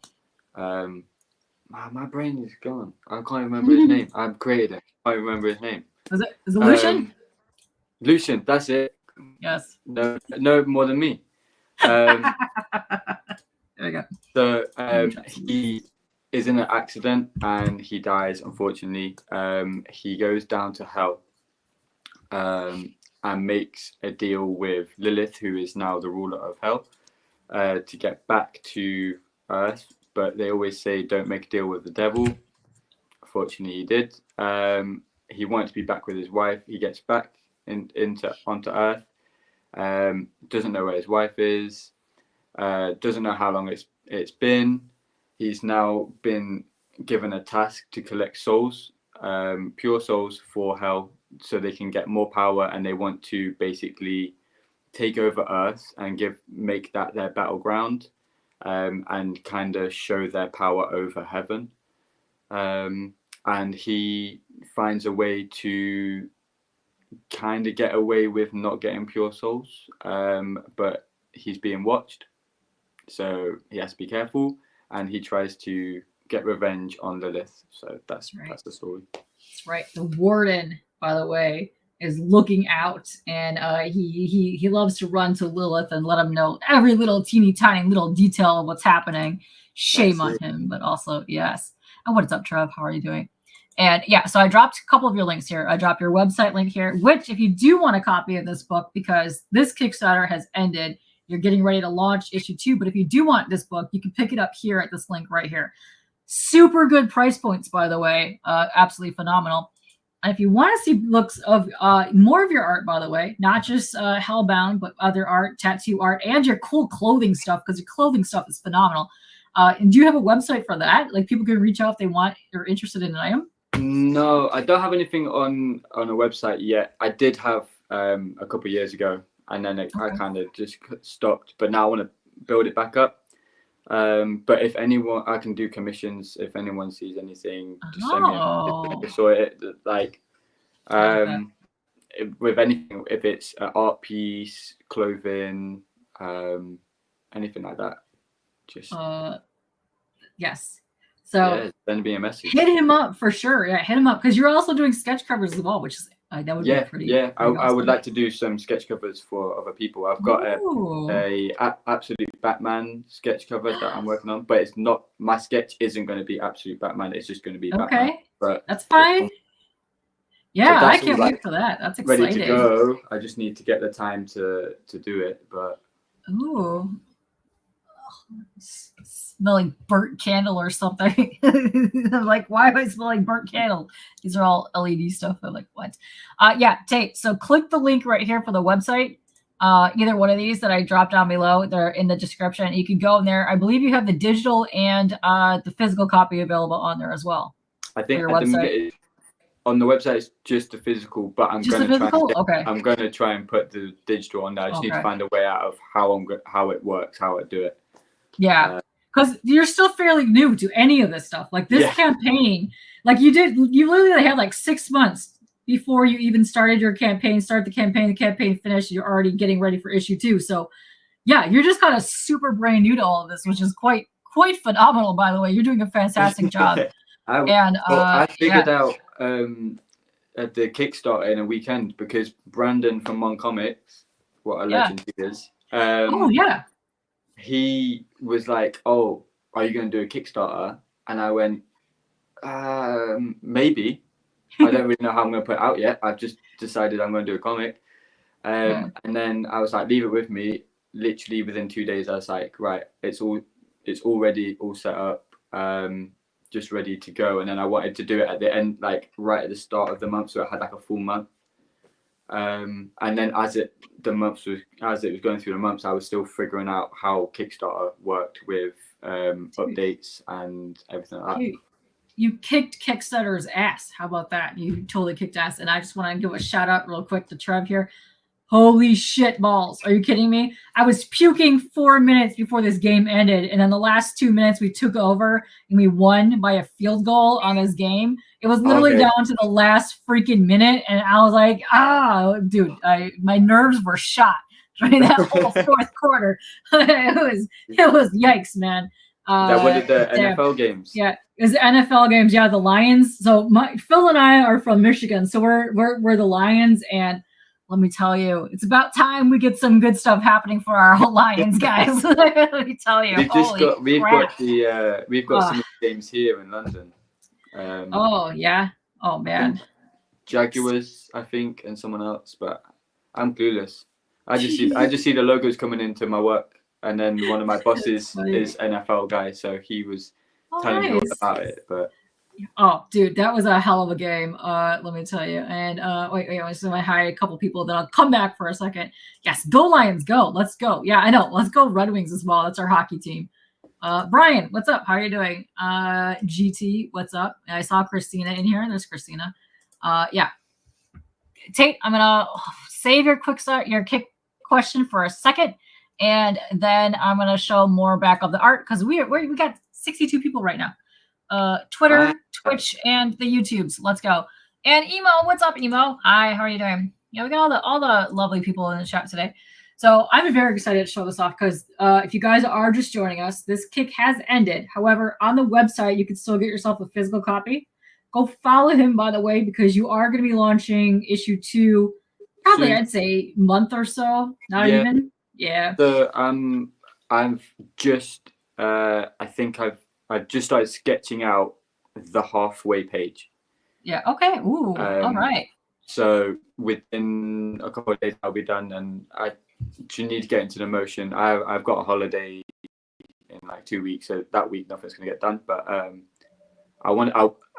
My brain is gone. I can't remember his name. I've created it. I can't remember his name. Is it Lucian? Lucian, that's it. Yes. No more than me. There we go. So he is in an accident and he dies, unfortunately. He goes down to hell and makes a deal with Lilith, who is now the ruler of hell, to get back to Earth. But they always say don't make a deal with the devil. Unfortunately, he did. He wanted to be back with his wife. He gets back onto Earth. Doesn't know where his wife is. Doesn't know how long it's been. He's now been given a task to collect souls, pure souls for hell, so they can get more power, and they want to basically take over Earth and make that their battleground, and kind of show their power over heaven. And he finds a way to kind of get away with not getting pure souls, but he's being watched, so he has to be careful, and he tries to get revenge on Lilith. So that's the story. That's right. The warden, by the way, is looking out, and he loves to run to Lilith and let him know every little teeny tiny little detail of what's happening. Shame on him, but also yes. And what's up, Trev? How are you doing? And yeah, so I dropped a couple of your links here. I dropped your website link here, which if you do want a copy of this book, because this Kickstarter has ended, you're getting ready to launch issue 2. But if you do want this book, you can pick it up here at this link right here. Super good price points, by the way. Absolutely phenomenal. And if you want to see looks of more of your art, by the way, not just Hellbound, but other art, tattoo art, and your cool clothing stuff, because your clothing stuff is phenomenal. And do you have a website for that? Like people can reach out if they want or interested in an item? No, I don't have anything on a website yet. I did have a couple of years ago, and then I kind of just stopped. But now I want to build it back up. But if anyone, I can do commissions. If anyone sees anything, just send me. I saw it like with anything. If it's an art piece, clothing, anything like that, just yes. So send me a message. Hit him up for sure. Yeah, hit him up because you're also doing sketch covers as well, which is that would be pretty. Yeah, pretty I would like to do some sketch covers for other people. I've got a absolute Batman sketch cover that I'm working on, but it's not, my sketch isn't going to be absolute Batman. It's just going to be Batman. But that's fine. Yeah, so I can't wait for that. That's exciting. Ready to go. I just need to get the time to do it. But smelling burnt candle or something. I'm like, why am I smelling burnt candle? These are all LED stuff. I'm like, what? Yeah, Tate. So click the link right here for the website. Either one of these that I dropped down below. They're in the description. You can go in there. I believe you have the digital and the physical copy available on there as well. I think on the website it's just the physical, but I'm going to try and put the digital on there. I just need to find a way out of how it works, how I do it. Yeah. Because you're still fairly new to any of this stuff. Like this campaign, like you literally had like 6 months before you even started your campaign, the campaign finished, you're already getting ready for issue 2. So yeah, you're just kind of super brand new to all of this, which is quite phenomenal, by the way. You're doing a fantastic job. I figured out at the Kickstarter in a weekend because Brandon from Mon Comics, what a legend he is. He was like, "Oh, are you going to do a Kickstarter?" And I went, "Maybe. I don't really know how I'm going to put it out yet. I've just decided I'm going to do a comic." And then I was like, "Leave it with me." Literally within 2 days, I was like, "Right, it's already all set up, just ready to go." And then I wanted to do it at the end, like right at the start of the month, so I had like a full month. And then as it was going through the months, I was still figuring out how Kickstarter worked with updates and everything like that. You kicked Kickstarter's ass. How about that? You totally kicked ass. And I just want to give a shout out real quick to Trev here. Holy shit balls. Are you kidding me? I was puking 4 minutes before this game ended. And then the last 2 minutes we took over and we won by a field goal on this game. It was literally down to the last freaking minute. And I was like, dude, my nerves were shot during that whole fourth quarter. It was yikes, man. That one of the NFL games. Yeah, it was the NFL games. Yeah, the Lions. So Phil and I are from Michigan. So we're the Lions, and let me tell you, it's about time we get some good stuff happening for our Lions guys. Let me tell you. We've got some games here in London. Oh man. Jaguars, I think, and someone else, but I'm clueless. I just see the logos coming into my work, and then one of my bosses is NFL guy, so he was telling me all about it. But dude, that was a hell of a game. Let me tell you. And wait, so I hired a couple people. Then I'll come back for a second. Yes, go Lions, go. Let's go. Yeah, I know. Let's go Red Wings as well. That's our hockey team. Brian, what's up? How are you doing? GT, what's up? I saw Christina in here. There's Christina. Yeah. Tate, I'm gonna save your kick question for a second, and then I'm gonna show more back of the art because we got 62 people right now. Twitter, Twitch, and the YouTubes. Let's go. And Emo, what's up, Emo? Hi, how are you doing? Yeah, we got all the lovely people in the chat today. So I'm very excited to show this off because if you guys are just joining us, this kick has ended. However, on the website, you can still get yourself a physical copy. Go follow him, by the way, because you are going to be launching issue 2, probably Soon. I'd say month or so. Not Yeah. even. Yeah. So I've just I think I've just started sketching out the halfway page. Yeah. Okay. Ooh. All right. So within a couple of days I'll be done, and I just need to get into the motion. I've got a holiday in like 2 weeks, so that week nothing's gonna get done. But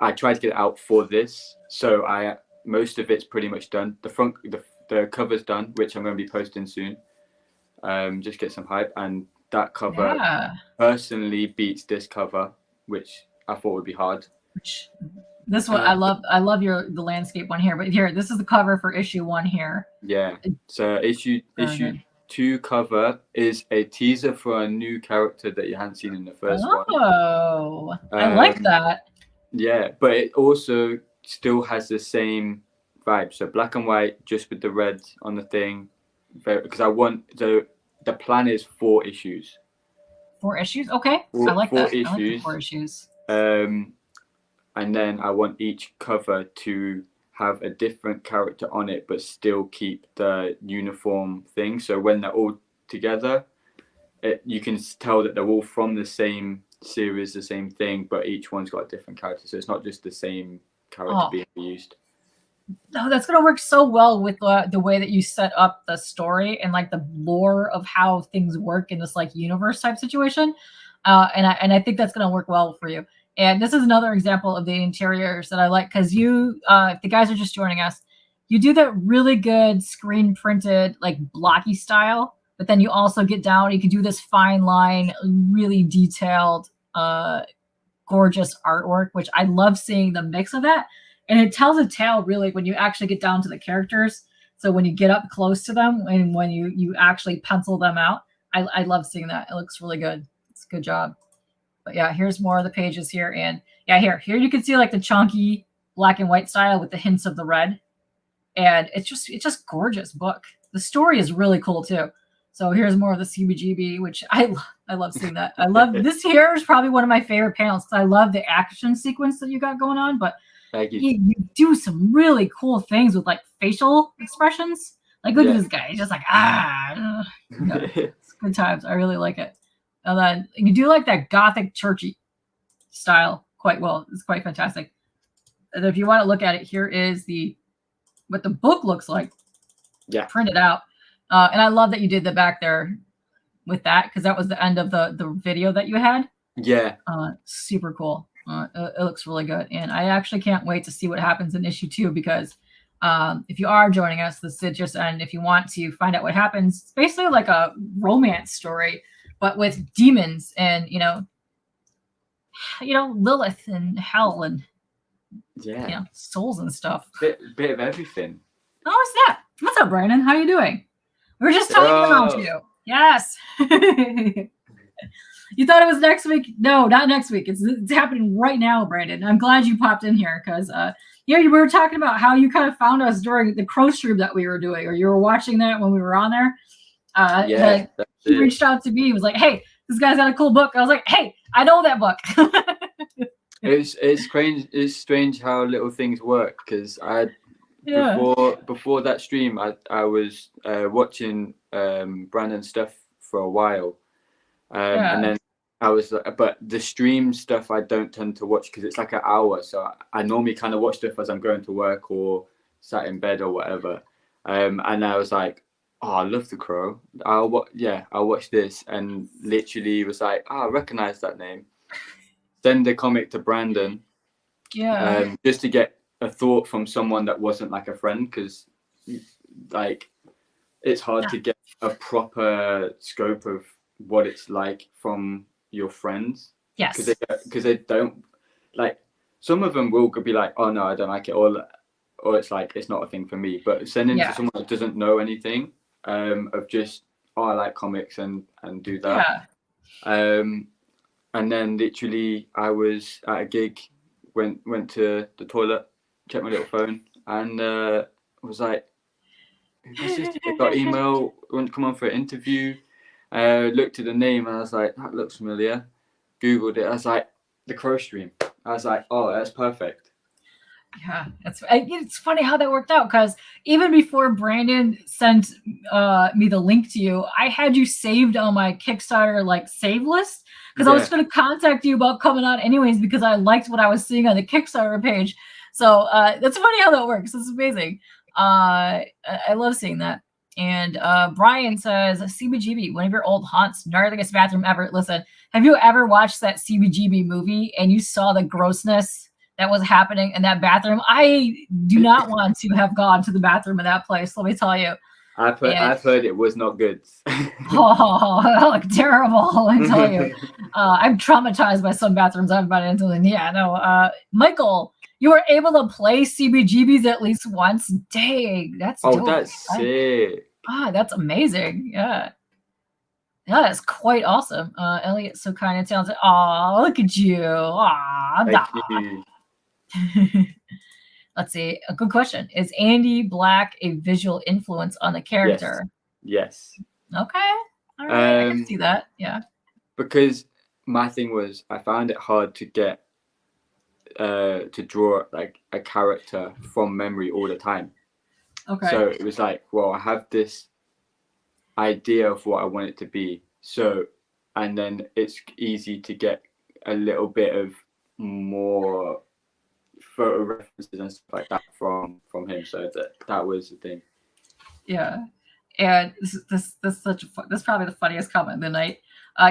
I tried to get it out for this, so most of it's pretty much done. The cover's done, which I'm going to be posting soon. Just get some hype, and that cover personally beats this cover, which I thought would be hard. This one I love the landscape one here, but here, this is the cover for issue 1 here. Yeah. So issue 2 cover is a teaser for a new character that you hadn't seen in the first one. Oh, I like that. Yeah, but it also still has the same vibe. So black and white, just with the red on the thing. Because I want the plan is 4 issues. 4 issues? Okay. I like that. I like the 4 issues. And then I want each cover to have a different character on it, but still keep the uniform thing. So when they're all together, you can tell that they're all from the same series, the same thing, but each one's got a different character. So it's not just the same character being used. No, that's going to work so well with the way that you set up the story and like the lore of how things work in this like universe type situation. And I think that's going to work well for you. And this is another example of the interiors that I like, because you, if the guys are just joining us, you do that really good screen printed, like blocky style, but then you also get down, you can do this fine line, really detailed, gorgeous artwork, which I love seeing the mix of that. And it tells a tale really when you actually get down to the characters. So when you get up close to them and when you actually pencil them out, I love seeing that. It looks really good. It's a good job. But yeah, here's more of the pages here. And yeah, here you can see like the chunky black and white style with the hints of the red. And it's just gorgeous book. The story is really cool too. So here's more of the CBGB, which I love seeing that. I love this here is probably one of my favorite panels because I love the action sequence that you got going on. But you do some really cool things with like facial expressions. Like look at this guy. He's just like, it's good times. I really like it. And then you do like that gothic churchy style quite well. It's quite fantastic. And if you want to look at it, here is what the book looks like. Yeah. Printed out. And I love that you did the back there with that because that was the end of the video that you had. Yeah. Super cool. It looks really good. And I actually can't wait to see what happens in issue 2 because if you are joining us, this is just, and if you want to find out what happens, it's basically like a romance story, but with demons and, Lilith and hell and, souls and stuff. Bit of everything. Oh, what's that? What's up, Brandon? How you doing? We were just talking about you. Yes. You thought it was next week? No, not next week. It's happening right now, Brandon. I'm glad you popped in here because, we were talking about how you kind of found us during the crow stream that we were doing, or you were watching that when we were on there. He reached out to me. He was like, "Hey, this guy's got a cool book." I was like, "Hey, I know that book." It's strange. It's strange how little things work because before that stream, I was watching Brandon's stuff for a while, and then I was, but the stream stuff I don't tend to watch because it's like an hour. So I normally kind of watch stuff as I'm going to work or sat in bed or whatever. And I was like, oh, I love The Crow. I'll watch this, and literally was like, I recognize that name. Send the comic to Brandon. Yeah. Just to get a thought from someone that wasn't like a friend, because like it's hard to get a proper scope of what it's like from your friends. Yes. Because they don't like, some of them will be like, oh no, I don't like it, or it's like it's not a thing for me. But sending to someone that doesn't know anything of just, oh, I like comics and do that. Yeah. And then literally I was at a gig, went to the toilet, checked my little phone, and was like, I got email, want to come on for an interview. Looked at the name and I was like, that looks familiar. Googled it. I was like, The Crow Stream. I was like, oh, that's perfect. Yeah, it's funny how that worked out, because even before Brandon sent me the link to you, I had you saved on my Kickstarter like save list, because I was going to contact you about coming on anyways, because I liked what I was seeing on the Kickstarter page. So that's funny how that works. It's amazing. I love seeing that. And Brian says, CBGB, one of your old haunts, gnarliest bathroom ever. Listen, have you ever watched that CBGB movie and you saw the grossness that was happening in that bathroom? I do not want to have gone to the bathroom in that place, let me tell you. I've heard it was not good. Oh, that looked terrible, let me tell you. I'm traumatized by some bathrooms I've been into. And yeah, no. Michael, you were able to play CBGBs at least once. Dang, that's dope. That's sick. That's amazing. Yeah. Yeah, that's quite awesome. Elliott, so kind and talented. Oh, look at you. Thank you. Let's see. A good question. Is Andy Black a visual influence on the character? Yes. Okay. All right. I can see that. Yeah. Because my thing was, I found it hard to get to draw like a character from memory all the time. Okay. So it was like, well, I have this idea of what I want it to be. So, and then it's easy to get a little bit of more photo references and stuff like that from him. So that was the thing. Yeah. And this probably the funniest comment of the night.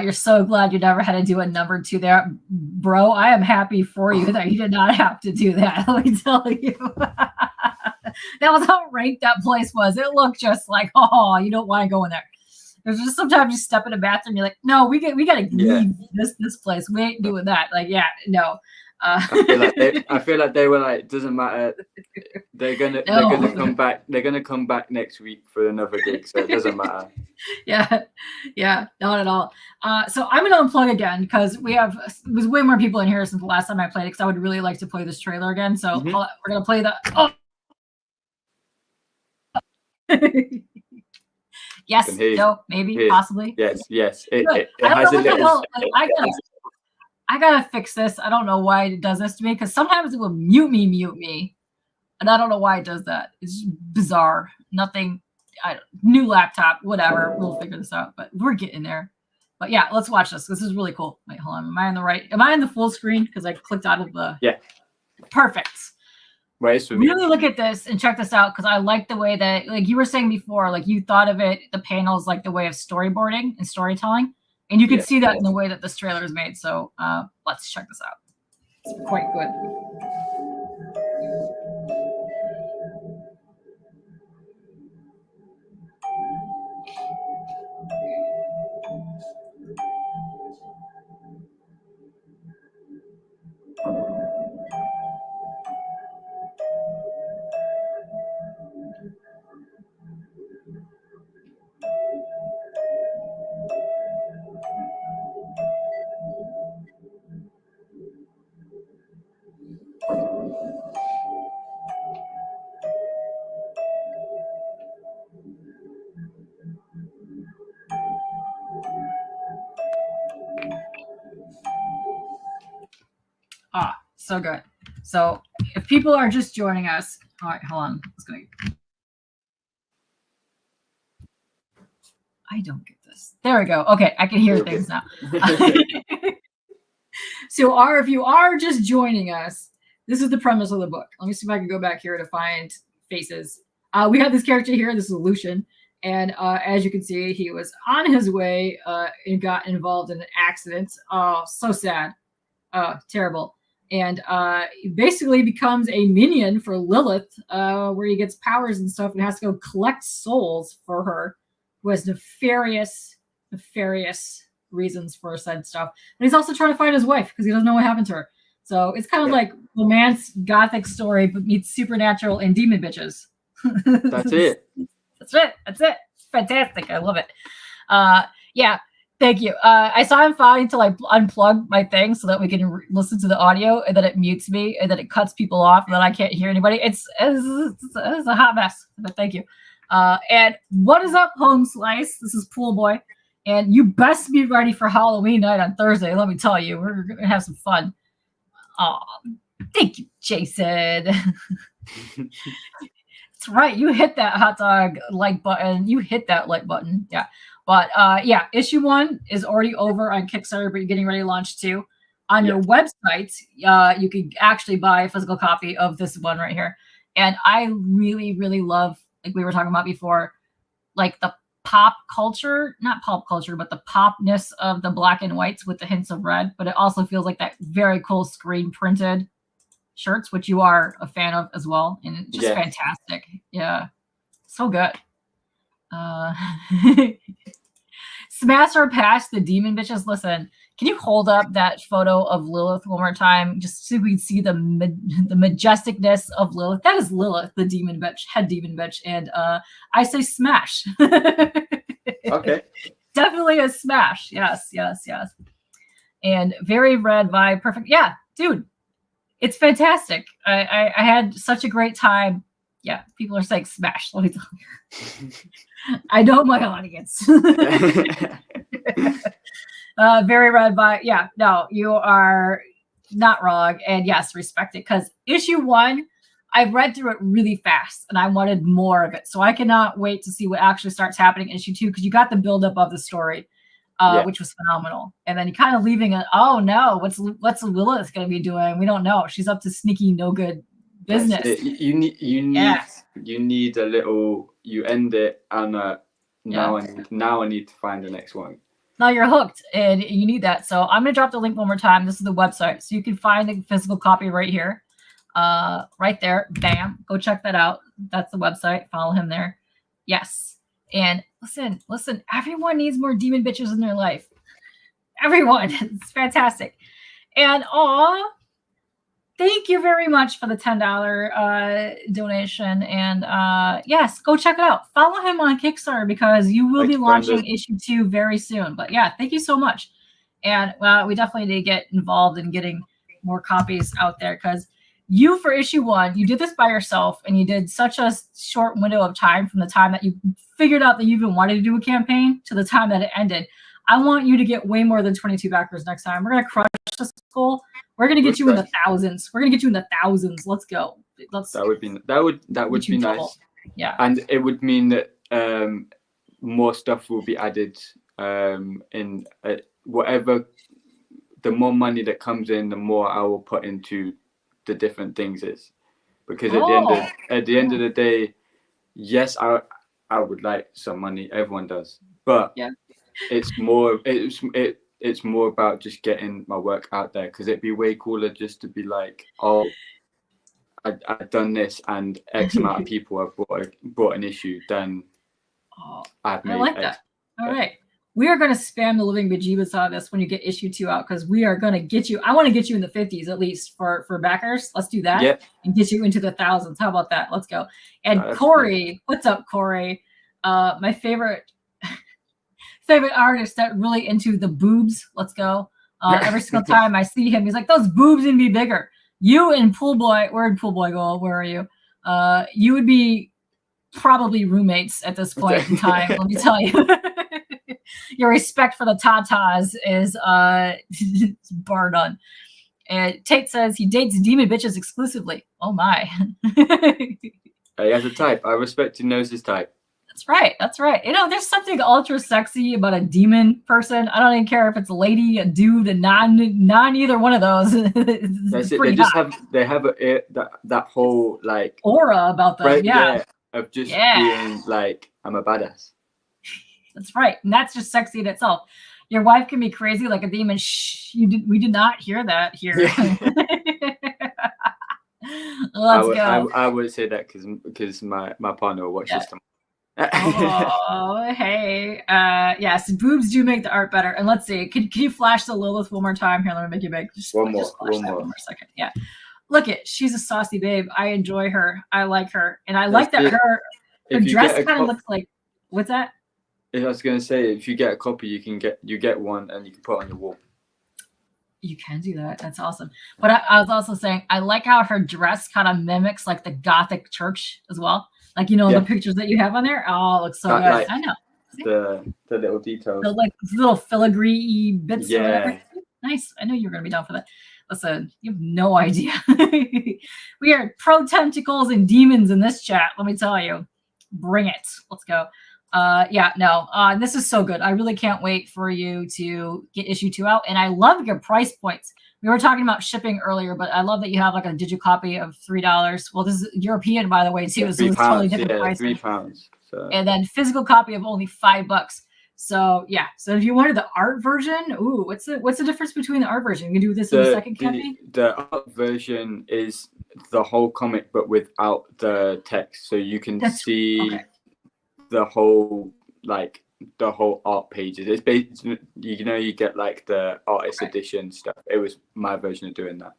You're so glad you never had to do a number 2 there. Bro, I am happy for you that you did not have to do that. Let me tell you. That was how ranked that place was. It looked just like, oh, you don't want to go in there. There's just sometimes you step in a bathroom, you're like, no, we got to leave this place. We ain't doing that. Like, yeah, no. I feel like they were like, doesn't matter. They're gonna come back. They're gonna come back next week for another gig, so it doesn't matter. Yeah, not at all. So I'm gonna unplug again, because there's way more people in here since the last time I played it, because I would really like to play this trailer again. So we're gonna play the. Oh. Yes. No. Maybe. Possibly. Yes. It has a little. I gotta fix this. I don't know why it does this to me, because sometimes it will mute me, and I don't know why it does that. It's bizarre. Nothing. New laptop, whatever. We'll figure this out, but we're getting there. But yeah, let's watch this. This is really cool. Wait, hold on. Am I in the full screen? Because I clicked out of the. Yeah. Perfect. Wait, really look at this and check this out, because I like the way that, like you were saying before, like you thought of it, the panels like the way of storyboarding and storytelling. And you can see that in the way that this trailer is made. So let's check this out. It's quite good. So good. So if people are just joining us, all right, hold on. I don't get this. There we go. Okay, I can hear things now. So if you are just joining us, this is the premise of the book. Let me see if I can go back here to find faces. We have this character here. This is Lucian. And as you can see, he was on his way and got involved in an accident. Oh, so sad. Terrible. And he basically becomes a minion for Lilith, where he gets powers and stuff and has to go collect souls for her, who has nefarious reasons for said stuff. And he's also trying to find his wife, because he doesn't know what happened to her. So it's kind of like romance, gothic story, but meets supernatural and demon bitches. That's it. That's it. Fantastic. I love it. Yeah. Thank you. I saw him finding to like unplug my thing so that we can listen to the audio, and then it mutes me, and then it cuts people off, and then I can't hear anybody. It's a hot mess, but thank you. And what is up, Home Slice? This is Pool Boy, and you best be ready for Halloween night on Thursday. Let me tell you, we're gonna have some fun. Oh, thank you, Jason. That's right. You hit that hot dog like button. You hit that like button. Yeah. But yeah, issue 1 is already over on Kickstarter, but you're getting ready to launch 2. On your website, you can actually buy a physical copy of this one right here. And I really, really love, like we were talking about before, like the pop culture, not pop culture, but the popness of the black and whites with the hints of red. But it also feels like that very cool screen printed shirts, which you are a fan of as well. And just fantastic. Yeah. So good. Smash or pass the demon bitches. Listen, can you hold up that photo of Lilith one more time, just so we can see the majesticness of Lilith? That is Lilith, the demon bitch, head demon bitch, and I say smash. Okay. Definitely a smash. Yes, yes, yes. And very red vibe, perfect. Yeah, dude, it's fantastic. I had such a great time. Yeah, people are saying smash. Let me tell you. I know my audience. Very red vibe. Yeah, no, you are not wrong. And yes, respect it. Because issue 1, I've read through it really fast and I wanted more of it. So I cannot wait to see what actually starts happening in issue 2, because you got the buildup of the story, which was phenomenal. And then you kind of leaving it, oh no, what's Lilith going to be doing? We don't know. She's up to sneaky, no good business. You need a little, you end it on now I need to find the next one. Now you're hooked and you need that. So I'm going to drop the link one more time. This is the website. So you can find the physical copy right here. Right there. Bam. Go check that out. That's the website. Follow him there. Yes. And listen, everyone needs more demon bitches in their life. Everyone. It's fantastic. And thank you very much for the $10 donation. And yes, go check it out. Follow him on Kickstarter, because you will be launching issue 2 very soon. But yeah, thank you so much. And we definitely need to get involved in getting more copies out there, because you, for issue 1, you did this by yourself, and you did such a short window of time from the time that you figured out that you even wanted to do a campaign to the time that it ended. I want you to get way more than 22 backers next time. We're going to crush this goal. We're gonna get you in the thousands. We're gonna get you in the thousands. Let's go. That would be nice. Yeah. And it would mean that more stuff will be added. In whatever, the more money that comes in, the more I will put into the different things. Because at the end of the day, yes, I would like some money. Everyone does, but it's more about just getting my work out there, because it'd be way cooler just to be like, oh, I've done this and X amount of people have brought an issue, then I've made. I like that. All right. We are going to spam the living bejeebus out of this when you get issue 2 out, because we are going to get you. I want to get you in the 50s at least for backers. Let's do that and get you into the thousands. How about that? Let's go. And Corey, what's up, Corey? My favorite artist that really into the boobs. Let's go. Every single time I see him, he's like, those boobs need to be bigger. You and Pool Boy, where did Pool Boy go? Where are you? You would be probably roommates at this point in time. Let me tell you. Your respect for the tatas is bar none. And Tate says he dates demon bitches exclusively. Oh my. He has a type. I respect who knows his type. That's right. That's right. You know, there's something ultra sexy about a demon person. I don't even care if it's a lady, a dude, a non either one of those. That's it. They just have that whole like aura about them. Of just being like, I'm a badass. That's right. And that's just sexy in itself. Your wife can be crazy like a demon. Shh, we did not hear that here. Let's go. I would say that because my partner watches them. Oh, hey. Yes, boobs do make the art better. And let's see. Can you flash the Lilith one more time? Here, let me make you big. One more second. Yeah. Look she's a saucy babe. I enjoy her. I like her. And I like that her dress kind of looks like, what's that? I was gonna say, if you get a copy, you get one and you can put it on your wall. You can do that. That's awesome. But I was also saying, I like how her dress kind of mimics like the Gothic church as well. Like, the pictures that you have on there. Oh, it looks so good. Like I know. The little details. The little filigree bits or whatever. Nice. I know you were going to be down for that. Listen, you have no idea. We are pro tentacles and demons in this chat. Let me tell you, bring it. Let's go. This is so good. I really can't wait for you to get issue 2 out. And I love your price points. We were talking about shipping earlier, but I love that you have like a digital copy of $3. Well, this is European, by the way, too. So it's totally different price. £3. So. And then physical copy of only $5. So yeah. So if you wanted the art version, what's the difference between the art version? You can do this in the second copy. The art version is the whole comic, but without the text, so you can see the whole art pages. It's basically, you get like the artist edition stuff. It was my version of doing that.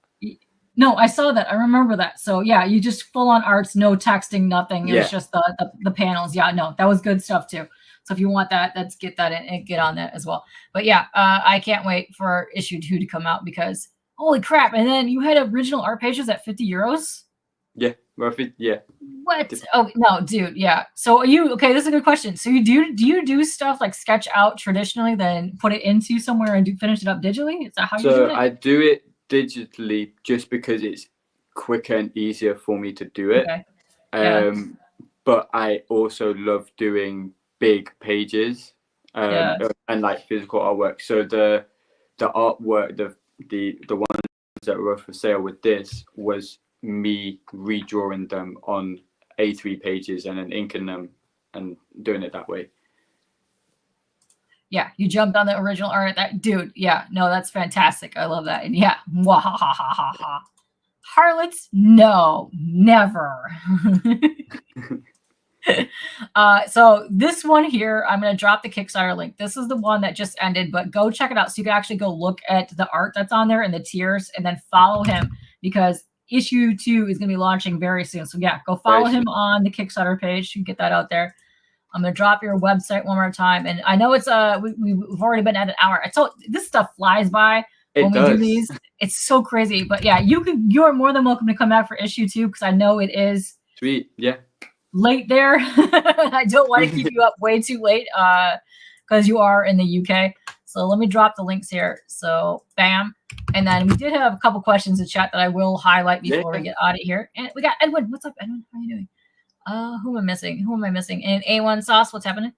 No, I saw that. I remember that. So yeah, you just full on arts, no texting, nothing. It was just the panels. Yeah, no, that was good stuff too. So if you want that, let's get that in and get on that as well. But yeah, I can't wait for issue 2 to come out because holy crap. And then you had original art pages at €50. Yeah, roughly. Yeah. What? Oh no, dude. Yeah. So are you okay? This is a good question. So do you do stuff like sketch out traditionally, then put it into somewhere and finish it up digitally? Is that how you do it? So I do it digitally just because it's quicker and easier for me to do it. Okay. But I also love doing big pages and like physical artwork. So the artwork, the ones that were for sale with this was me redrawing them on A3 pages and then inking them and doing it that way. Yeah, you jumped on the original art. That dude, yeah, no, that's fantastic. I love that. And yeah, ha. Harlots, no, never. So this one here, I'm going to drop the Kickstarter link. This is the one that just ended, but go check it out so you can actually go look at the art that's on there and the tiers, and then follow him because issue 2 is going to be launching very soon. So yeah, go follow him on the Kickstarter page. You can get that out there. I'm going to drop your website one more time. And I know it's we've already been at an hour. I told this stuff flies by when we do these. It's so crazy. But yeah, you are more than welcome to come back for issue 2 because I know it is sweet. Yeah. Late there. I don't want to keep you up way too late because you are in the UK. So let me drop the links here. So bam. And then we did have a couple questions in chat that I will highlight before we get out of here. And we got Edwin. What's up, Edwin? How are you doing? Who am I missing? And A1 Sauce, what's happening?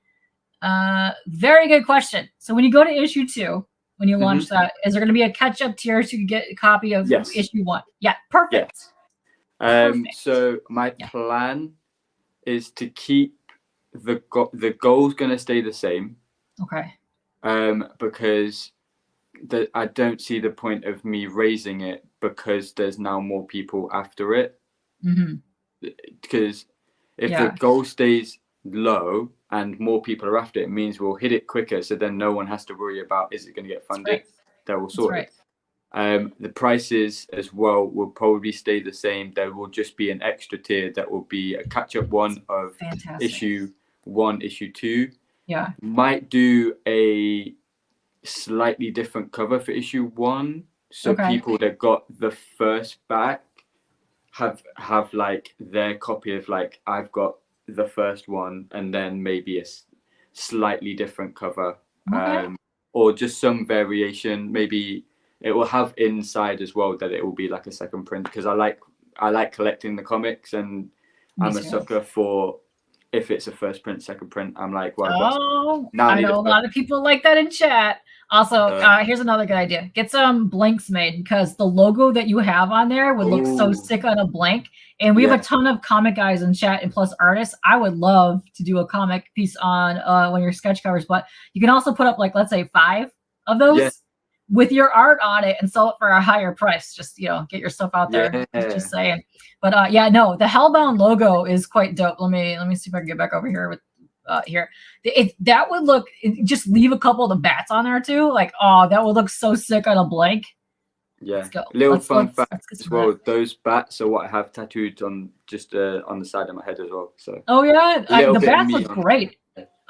Very good question. So when you go to issue 2, when you launch that, is there going to be a catch-up tier so you can get a copy of issue 1? Yeah, perfect. So my plan is to keep the goal's going to stay the same. Okay. Because I don't see the point of me raising it because there's now more people after it. Because if the goal stays low and more people are after it, it means we'll hit it quicker. So then no one has to worry about, is it going to get funded? They will sort it. The prices as well will probably stay the same. There will just be an extra tier that will be a catch-up one of issue 1, issue 2. Yeah. Might do a slightly different cover for issue 1. So people that got the first back have like their copy of like, I've got the first one and then maybe a slightly different cover. Or just some variation. Maybe it will have inside as well that it will be like a second print because I like collecting the comics and I'm a sucker for if it's a first print, second print. I'm like, well, I know a lot of people like that in chat. Also, here's another good idea. Get some blanks made because the logo that you have on there would look so sick on a blank. And we have a ton of comic guys in chat and plus artists. I would love to do a comic piece on one of your sketch covers, but you can also put up like, let's say 5 of those with your art on it and sell it for a higher price. Just, get your stuff out there. Just saying. But the Hellbound logo is quite dope. Let me see if I can get back over here with here. That would look, just leave a couple of the bats on there too. Like, that would look so sick on a blank. Yeah. Let's go. Little fun fact as well. Those bats are what I have tattooed on just on the side of my head as well. So. Oh yeah, the bats look great.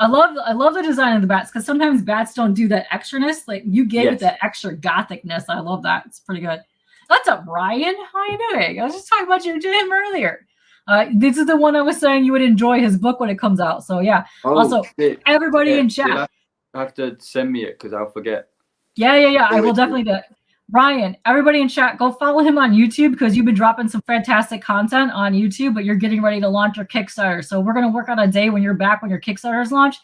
I love the design of the bats because sometimes bats don't do that extraness. Like you gave it that extra gothicness. I love that. It's pretty good. What's up, Ryan? How you doing? I was just talking about you to him earlier. This is the one I was saying you would enjoy his book when it comes out. So yeah. Also, everybody in chat. I have to send me it because I'll forget. Yeah. I will definitely do it. Ryan, everybody in chat, go follow him on YouTube because you've been dropping some fantastic content on YouTube, but you're getting ready to launch your Kickstarter. So we're going to work on a day when you're back when your Kickstarter is launched.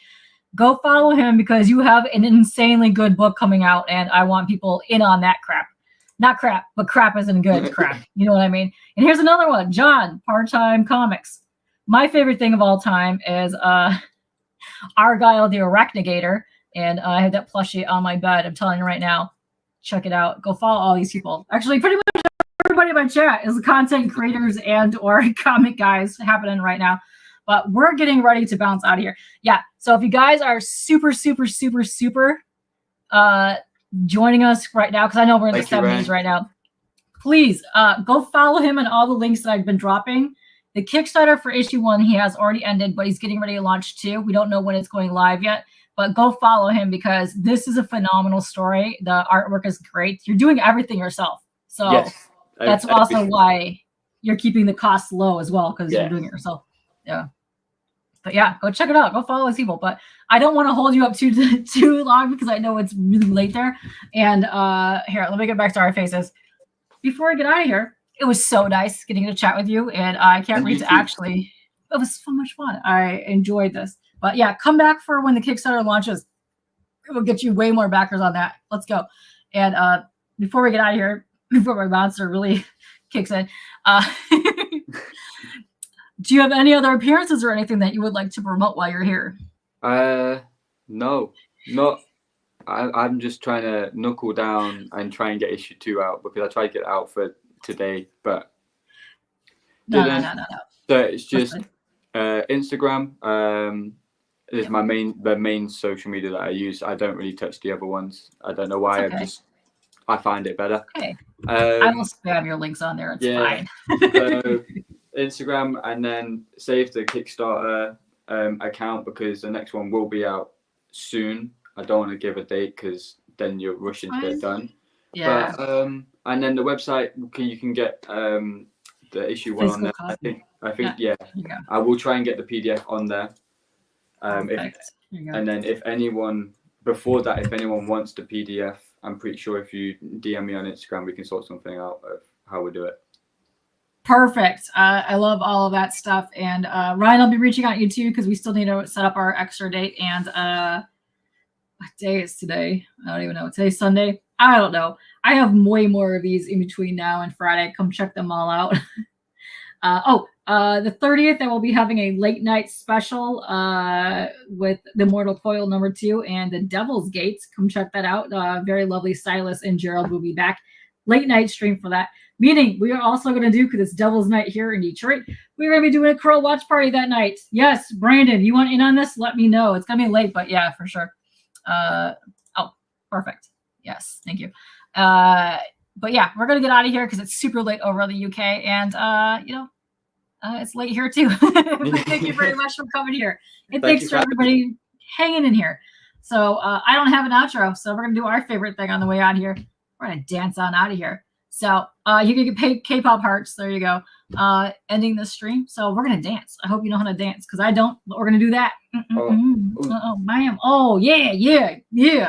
Go follow him because you have an insanely good book coming out, and I want people in on that crap. Not crap, but crap isn't good crap. You know what I mean? And here's another one. John, Part-Time Comics. My favorite thing of all time is Argyle the Arachnigator, and I have that plushie on my bed. I'm telling you right now. Check it out. Go follow all these people. Actually, pretty much everybody in my chat is content creators and or comic guys happening right now. But we're getting ready to bounce out of here. Yeah. So if you guys are super joining us right now, because I know we're in the 70s right now, please go follow him and all the links that I've been dropping. The Kickstarter for issue 1, he has already ended, but he's getting ready to launch 2. We don't know when it's going live yet. But go follow him because this is a phenomenal story. The artwork is great. You're doing everything yourself. So yes, that's also why you're keeping the costs low as well, because you're doing it yourself. Yeah. But yeah, go check it out. Go follow his people. But I don't want to hold you up too long because I know it's really late there. And here, let me get back to our faces. Before I get out of here, it was so nice getting to chat with you. And I can't wait to actually, it was so much fun. I enjoyed this. But yeah, come back for when the Kickstarter launches. We'll get you way more backers on that. Let's go. And before we get out of here, before my monster really kicks in, do you have any other appearances or anything that you would like to promote while you're here? No, not. I'm just trying to knuckle down and try and get issue 2 out because I tried to get it out for today, but no. So it's just Instagram. Is the main social media that I use. I don't really touch the other ones. I don't know why. Okay. I find it better. Okay. I will spam your links on there. It's fine. Instagram, and then save the Kickstarter account because the next one will be out soon. I don't want to give a date because then you're rushing to get it done. Yeah. But, and then the website, you can get the issue 1 on there. Copy. I think yeah. I will try and get the PDF on there. And then if anyone wants the PDF, I'm pretty sure if you DM me on Instagram, we can sort something out of how we do it. Perfect. I love all of that stuff. And Ryan, I'll be reaching out to you too because we still need to set up our extra date. And what day is today? I don't even know. Today's Sunday. I don't know. I have way more of these in between now and Friday. Come check them all out. The 30th, I will be having a late night special with The Mortal Coil #2 and The Devil's Gates. Come check that out. Very lovely stylist and Gerald will be back. Late night stream for that. Meaning we are also going to do, because it's Devil's Night here in Detroit, we're going to be doing a Crow watch party that night. Yes, Brandon, you want in on this? Let me know. It's going to be late, but yeah, for sure. Perfect. Yes, thank you. But yeah, we're going to get out of here because it's super late over in the UK. And, it's late here too. Thank you very much for coming here. And thanks for everybody hanging in here. So I don't have an outro, so we're going to do our favorite thing on the way out here. We're going to dance on out of here. So you can get K-pop hearts. There you go. Ending this stream. So we're going to dance. I hope you know how to dance because I don't, but we're going to do that. Oh, yeah.